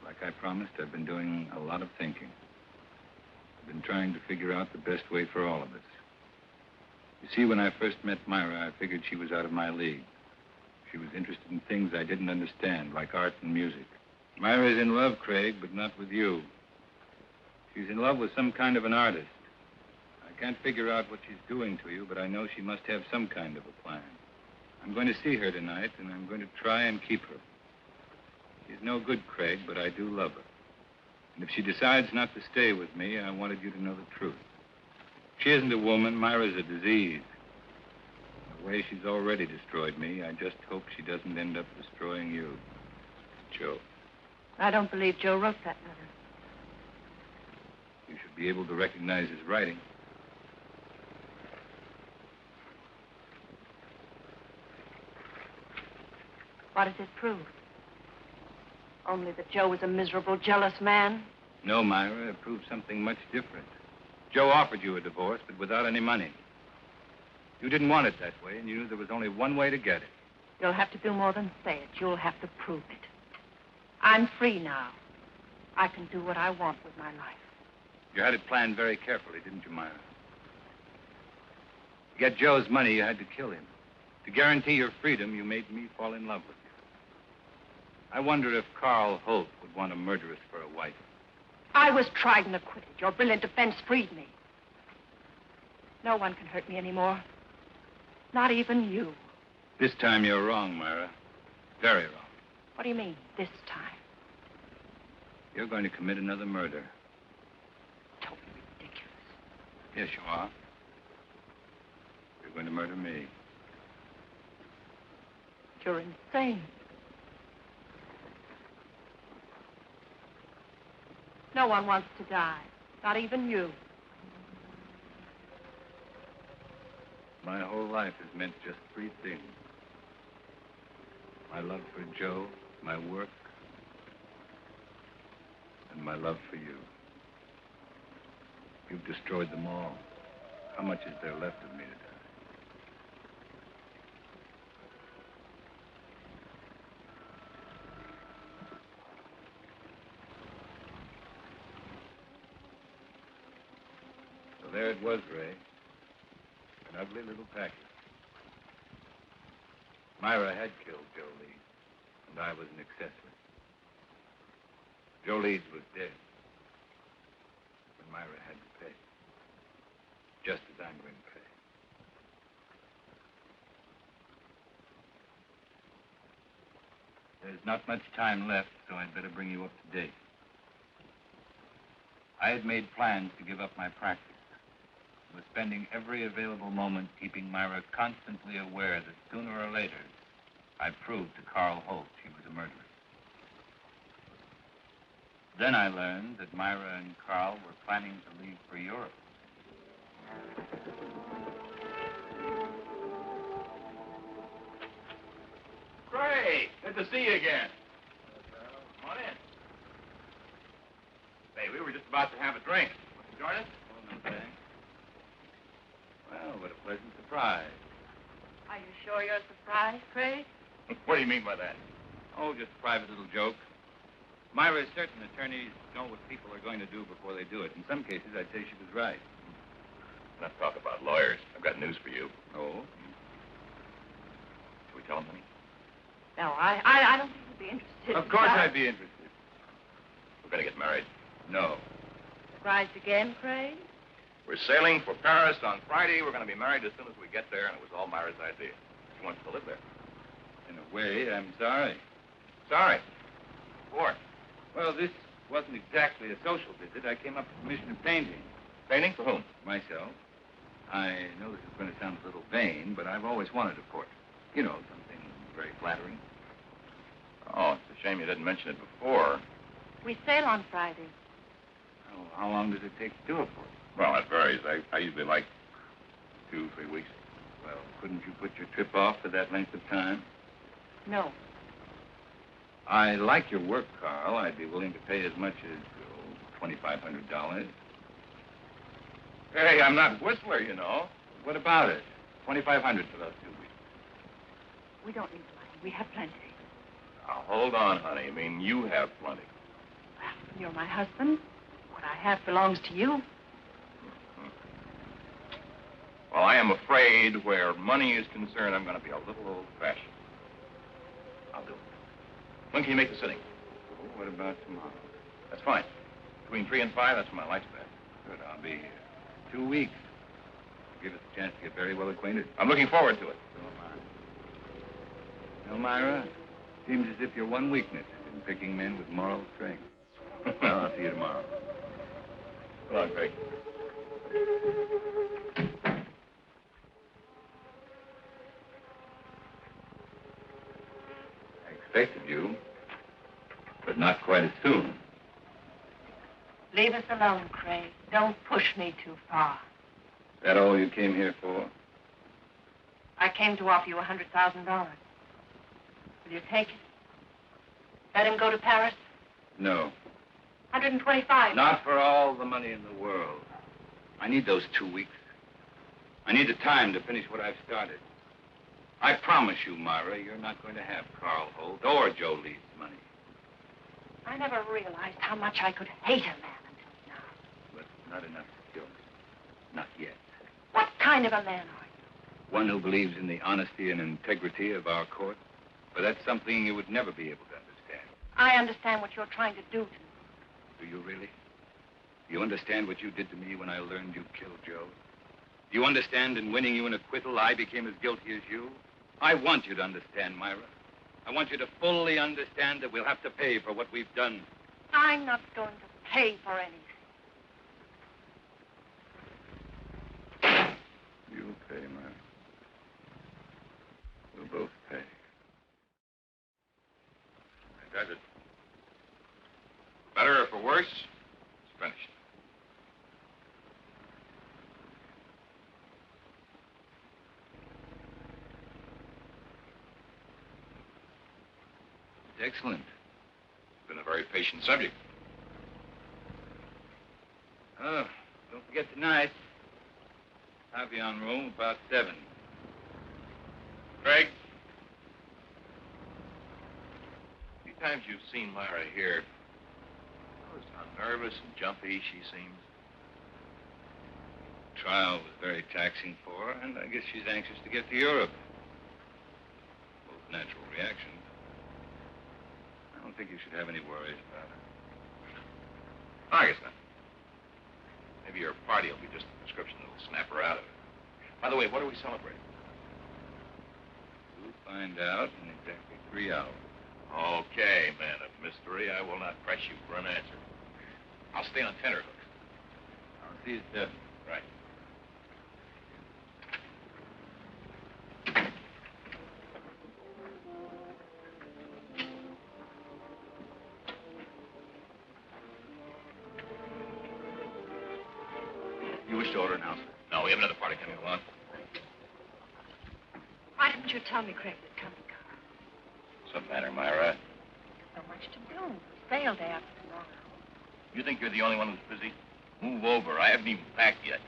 like I promised, I've been doing a lot of thinking. I've been trying to figure out the best way for all of us. You see, when I first met Myra, I figured she was out of my league. She was interested in things I didn't understand, like art and music. Myra's in love, Craig, but not with you. She's in love with some kind of an artist. I can't figure out what she's doing to you, but I know she must have some kind of a plan. I'm going to see her tonight, and I'm going to try and keep her. She's no good, Craig, but I do love her. And if she decides not to stay with me, I wanted you to know the truth. She isn't a woman. Myra's a disease. The way she's already destroyed me, I just hope she doesn't end up destroying you. Joe. I don't believe Joe wrote that letter. You should be able to recognize his writing. What does it prove? Only that Joe was a miserable, jealous man? No, Myra, it proves something much different. Joe offered you a divorce, but without any money. You didn't want it that way, and you knew there was only one way to get it. You'll have to do more than say it. You'll have to prove it. I'm free now. I can do what I want with my life. You had it planned very carefully, didn't you, Myra? To get Joe's money, you had to kill him. To guarantee your freedom, you made me fall in love with you. I wonder if Carl Holt would want a murderess for a wife. I was tried and acquitted. Your brilliant defense freed me. No one can hurt me anymore. Not even you. This time you're wrong, Myra. Very wrong. What do you mean, this time? You're going to commit another murder. Totally ridiculous. Yes, you are. You're going to murder me. You're insane. No one wants to die. Not even you. My whole life has meant just 3 things. My love for Joe, my work, and my love for you. You've destroyed them all. How much is there left of me to die? So there it was, Ray. An ugly little package. Myra had killed Joe Lee, and I was an accessory. Joe Leeds was dead. And Myra had to pay. Just as I'm going to pay. There's not much time left, so I'd better bring you up to date. I had made plans to give up my practice. I was spending every available moment keeping Myra constantly aware that sooner or later, I proved to Carl Holt she was a murderess. Then I learned that Myra and Carl were planning to leave for Europe. Great. Good to see you again. Come on in. Hey, we were just about to have a drink. Want to join us? Oh, no thanks. Well, what a pleasant surprise. Are you sure you're surprised, Craig? What do you mean by that? Oh, just a private little joke. Myra is certain attorneys know what people are going to do before they do it. In some cases, I'd say she was right. Let's talk about lawyers. I've got news for you. Oh? Should we tell them, honey? No, I don't think you'd be interested. Of course I'd be interested. We're going to get married. No. Surprised again, Craig? We're sailing for Paris on Friday. We're going to be married as soon as we get there, and it was all Myra's idea. She wants to live there. In a way, I'm sorry. Sorry. For? Well, this wasn't exactly a social visit. I came up with permission of painting. Painting? For whom? Myself. I know this is going to sound a little vain, but I've always wanted a portrait. You know, something very flattering. Oh, it's a shame you didn't mention it before. We sail on Friday. Oh, how long does it take to do a portrait? Well, it varies. I usually like 2, 3 weeks. Well, couldn't you put your trip off for that length of time? No. I like your work, Carl. I'd be willing to pay as much as $2,500. Hey, I'm not Whistler, you know. What about it? $2,500 for those 2 weeks. We don't need money. We have plenty. Now, hold on, honey. I mean, you have plenty. Well, you're my husband. What I have belongs to you. Well, I am afraid where money is concerned, I'm going to be a little old-fashioned. I'll do it. When can you make the sitting? Oh, what about tomorrow? That's fine. Between 3 and 5, that's when my light's best. Good, I'll be here. 2 weeks. Give us a chance to get very well acquainted. I'm looking forward to it. So am I. Well, Myra, seems as if your one weakness is in picking men with moral strength. Well, I'll see you tomorrow. Come on, Craig. I expected you, but not quite as soon. Leave us alone, Craig. Don't push me too far. Is that all you came here for? I came to offer you $100,000. Will you take it? Let him go to Paris? No. 125. Not for all the money in the world. I need those 2 weeks. I need the time to finish what I've started. I promise you, Myra, you're not going to have Carl Holt or Joe Leeds' money. I never realized how much I could hate a man until now. But not enough to kill me. Not yet. What kind of a man are you? One who believes in the honesty and integrity of our court. But that's something you would never be able to understand. I understand what you're trying to do to me. Do you really? Do you understand what you did to me when I learned you killed Joe? Do you understand in winning you an acquittal, I became as guilty as you? I want you to understand, Myra. I want you to fully understand that we'll have to pay for what we've done. I'm not going to pay for anything. You'll pay, Myra. We'll both pay. That does it. Better or for worse, it's finished. It's excellent. It's been a very patient subject. Oh, don't forget tonight. Pavillon room about 7. Craig? How many times you've seen Myra here? Notice how nervous and jumpy she seems. Trial was very taxing for her, and I guess she's anxious to get to Europe. Both natural reactions. I don't think you should have any worries about her. August, then. Maybe your party will be just a description that'll snap her out of it. By the way, what are we celebrating? We'll find out in exactly 3 hours. Okay, man of mystery. I will not press you for an answer. I'll stay on tenterhooks. I'll see you at 7. Right. You wish to order an house? No, we have another party coming along. Why didn't you tell me Craig was coming, Carl? What's the matter, Myra? So much to do. Sale day after tomorrow. You think you're the only one who's busy? Move over. I haven't even packed yet.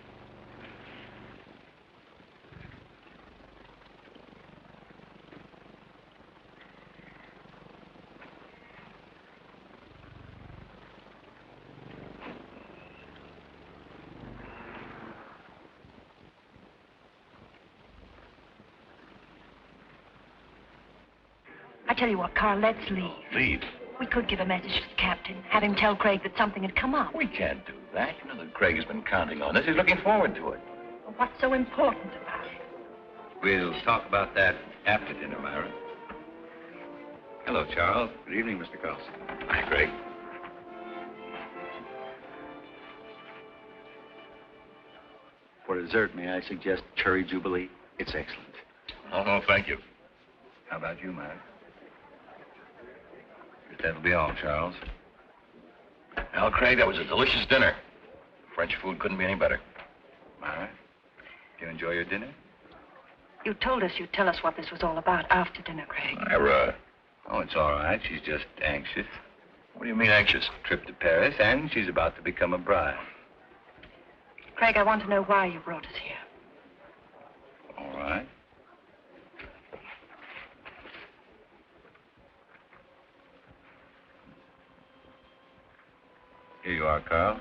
I tell you what, Carl, let's leave. Leave? We could give a message to the captain, have him tell Craig that something had come up. We can't do that. You know that Craig has been counting on this. He's looking forward to it. Well, what's so important about it? We'll talk about that after dinner, Myra. Hello, Charles. Good evening, Mr. Carlson. Hi, Craig. For dessert, may I suggest cherry jubilee? It's excellent. Oh, no, thank you. How about you, Myra? That'll be all, Charles. Well, Craig, that was a delicious dinner. French food couldn't be any better. Myra, do you enjoy your dinner? You told us you'd tell us what this was all about after dinner, Craig. Myra. Oh, it's all right. She's just anxious. What do you mean anxious? Trip to Paris, and she's about to become a bride. Craig, I want to know why you brought us here. All right. Here you are, Carl.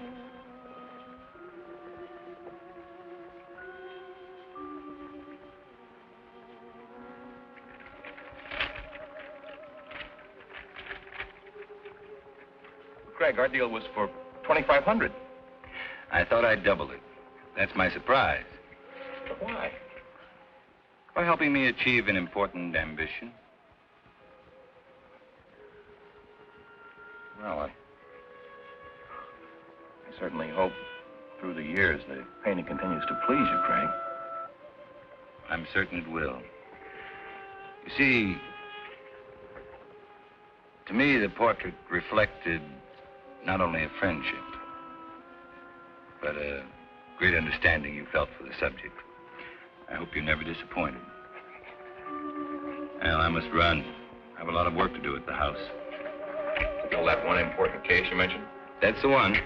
Craig, our deal was for $2,500. I thought I'd double it. That's my surprise. But why? By helping me achieve an important ambition. Well, I certainly hope through the years the painting continues to please you, Craig. I'm certain it will. You see, to me, the portrait reflected not only a friendship, but a great understanding you felt for the subject. I hope you're never disappointed. Well, I must run. I have a lot of work to do at the house. Still that one important case you mentioned? That's the one.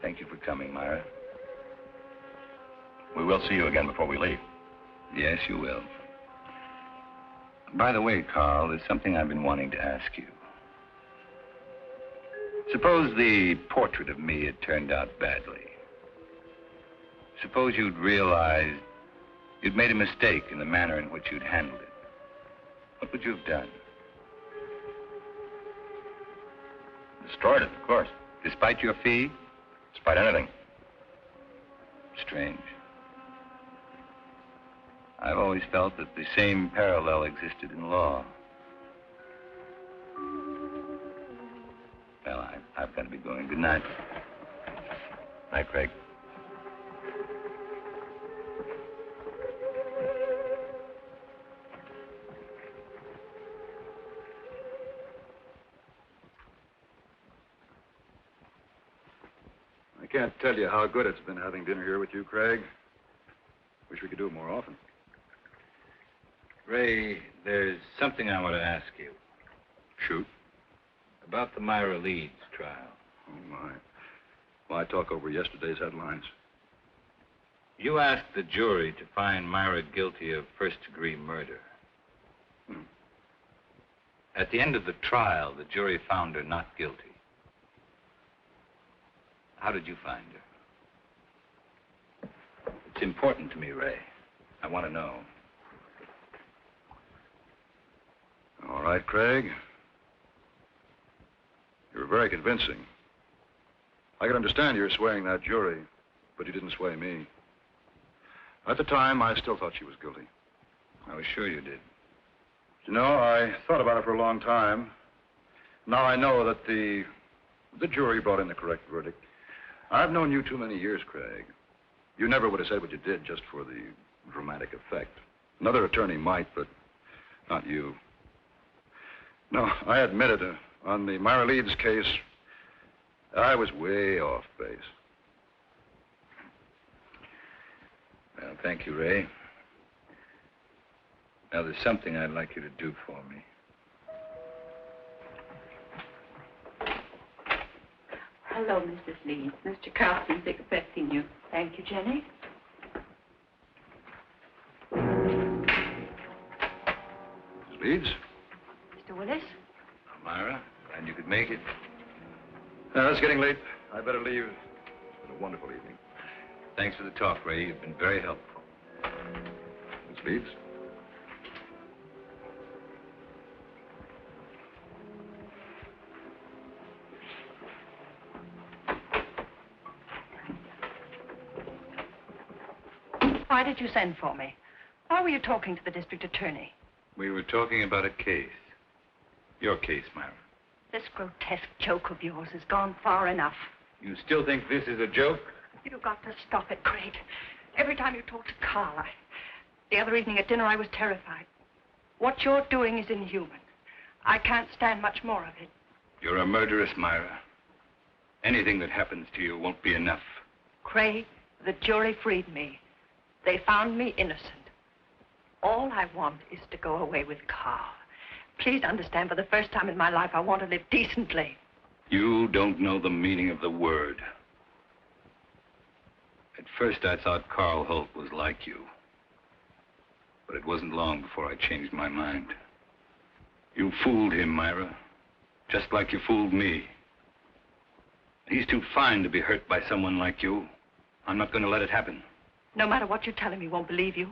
Thank you for coming, Myra. We will see you again before we leave. Yes, you will. By the way, Carl, there's something I've been wanting to ask you. Suppose the portrait of me had turned out badly. Suppose you'd realized you'd made a mistake in the manner in which you'd handled it. What would you have done? Destroyed it, of course. Despite your fee? Despite anything. Strange. I've always felt that the same parallel existed in law. Well, I've got to be going. Good night. Night, Craig. I can't tell you how good it's been having dinner here with you, Craig. Wish we could do it more often. Ray, there's something I want to ask you. Shoot. About the Myra Leeds trial. Oh, my. Well, I talk over yesterday's headlines. You asked the jury to find Myra guilty of first-degree murder. At the end of the trial, the jury found her not guilty. How did you find her? It's important to me, Ray. I want to know. All right, Craig. You were very convincing. I can understand you're swaying that jury, but you didn't sway me. At the time, I still thought she was guilty. I was sure you did. You know, I thought about it for a long time. Now I know that the jury brought in the correct verdict. I've known you too many years, Craig. You never would have said what you did just for the dramatic effect. Another attorney might, but not you. No, I admit it. On the Myra Leeds case, I was way off base. Well, thank you, Ray. Now, there's something I'd like you to do for me. Hello, Mrs. Leeds. Mr. Carlson's expecting you. Thank you, Jenny. Miss Leeds? Mr. Willis? Myra, glad you could make it. It's getting late. I better leave. It's been a wonderful evening. Thanks for the talk, Ray. You've been very helpful. Miss Leeds? Why did you send for me? Why were you talking to the district attorney? We were talking about a case. Your case, Myra. This grotesque joke of yours has gone far enough. You still think this is a joke? You've got to stop it, Craig. Every time you talk to Carl, the other evening at dinner, I was terrified. What you're doing is inhuman. I can't stand much more of it. You're a murderess, Myra. Anything that happens to you won't be enough. Craig, the jury freed me. They found me innocent. All I want is to go away with Carl. Please understand, for the first time in my life, I want to live decently. You don't know the meaning of the word. At first, I thought Carl Holt was like you. But it wasn't long before I changed my mind. You fooled him, Myra. Just like you fooled me. He's too fine to be hurt by someone like you. I'm not going to let it happen. No matter what you tell him, he won't believe you.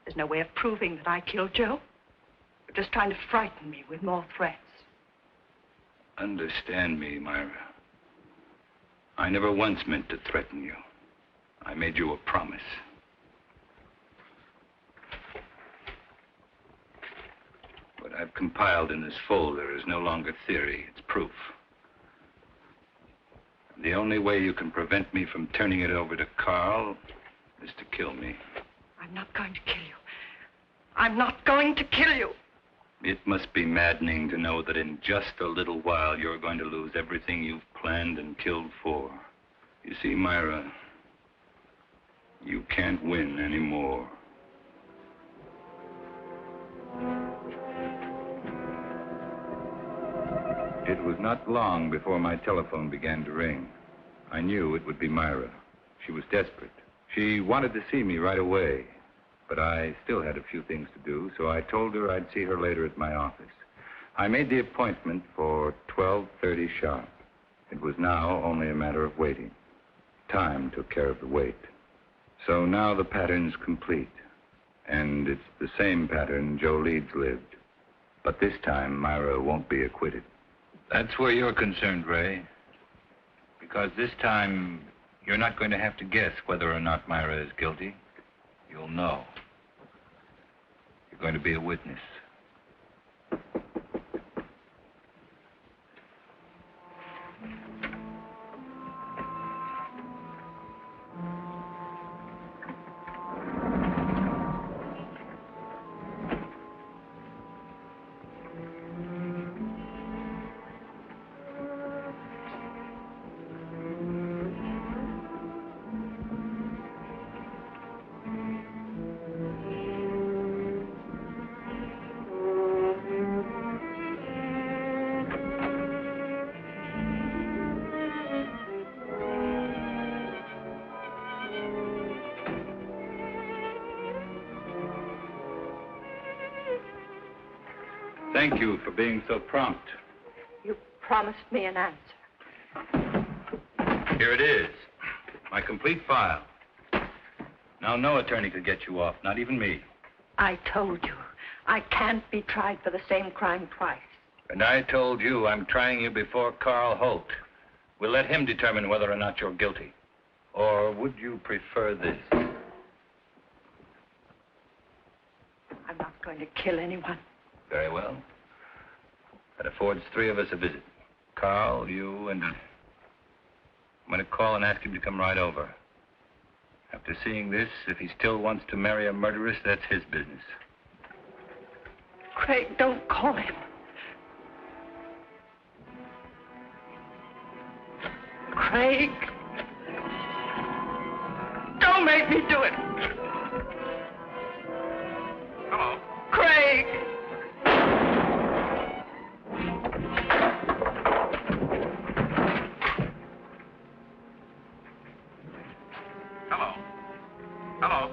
There's no way of proving that I killed Joe. You're just trying to frighten me with more threats. Understand me, Myra. I never once meant to threaten you. I made you a promise. What I've compiled in this folder is no longer theory, it's proof. The only way you can prevent me from turning it over to Carl is to kill me. I'm not going to kill you. I'm not going to kill you. It must be maddening to know that in just a little while you're going to lose everything you've planned and killed for. You see, Myra, you can't win anymore. It was not long before my telephone began to ring. I knew it would be Myra. She was desperate. She wanted to see me right away, but I still had a few things to do, so I told her I'd see her later at my office. I made the appointment for 12:30 sharp. It was now only a matter of waiting. Time took care of the wait. So now the pattern's complete, and it's the same pattern Joe Leeds lived. But this time, Myra won't be acquitted. That's where you're concerned, Ray. Because this time, you're not going to have to guess whether or not Myra is guilty. You'll know. You're going to be a witness. Thank you for being so prompt. You promised me an answer. Here it is. My complete file. Now, no attorney could get you off, not even me. I told you, I can't be tried for the same crime twice. And I told you I'm trying you before Carl Holt. We'll let him determine whether or not you're guilty. Or would you prefer this? I'm not going to kill anyone. Very well. That affords three of us a visit. Carl, you, and I'm going to call and ask him to come right over. After seeing this, if he still wants to marry a murderess, that's his business. Craig, don't call him. Craig. Don't make me do it. Hello. Craig. Hello. Hello.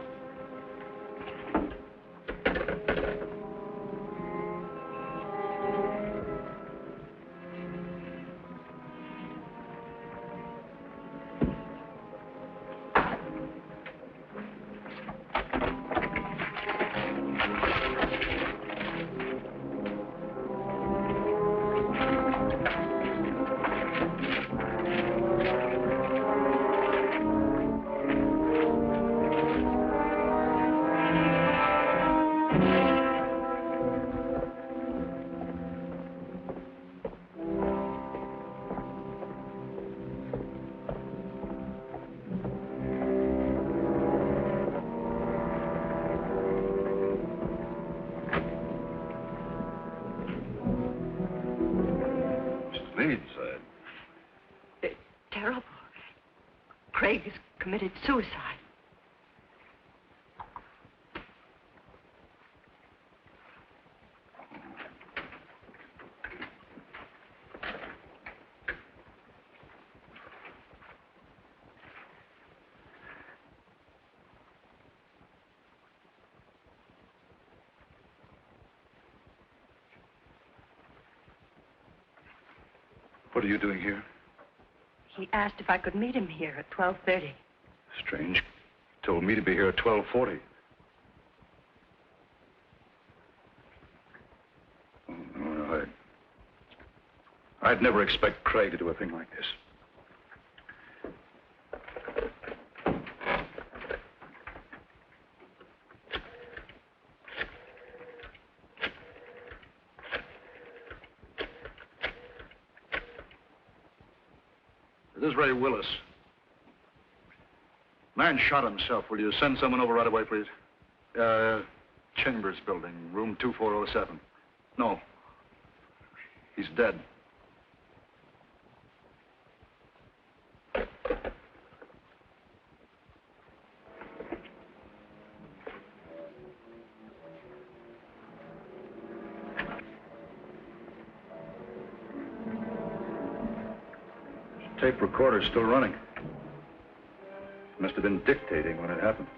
It's terrible. Craig has committed suicide. What are you doing here? He asked if I could meet him here at 12:30. Strange. He told me to be here at 12:40. Oh, no, I'd never expect Craig to do a thing like this. This is Ray Willis. Man shot himself. Will you send someone over right away, please? Chambers building, room 2407. No. He's dead. Tape recorder's still running. Must have been dictating when it happened.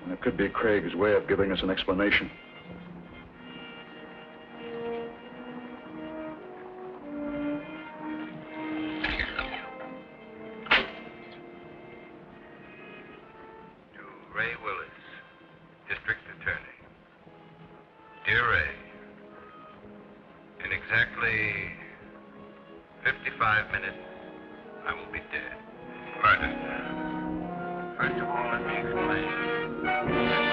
And it could be Craig's way of giving us an explanation. Ray Willis, District Attorney. Dear Ray, in exactly 55 minutes, I will be dead. Murdered. First of all, let me explain.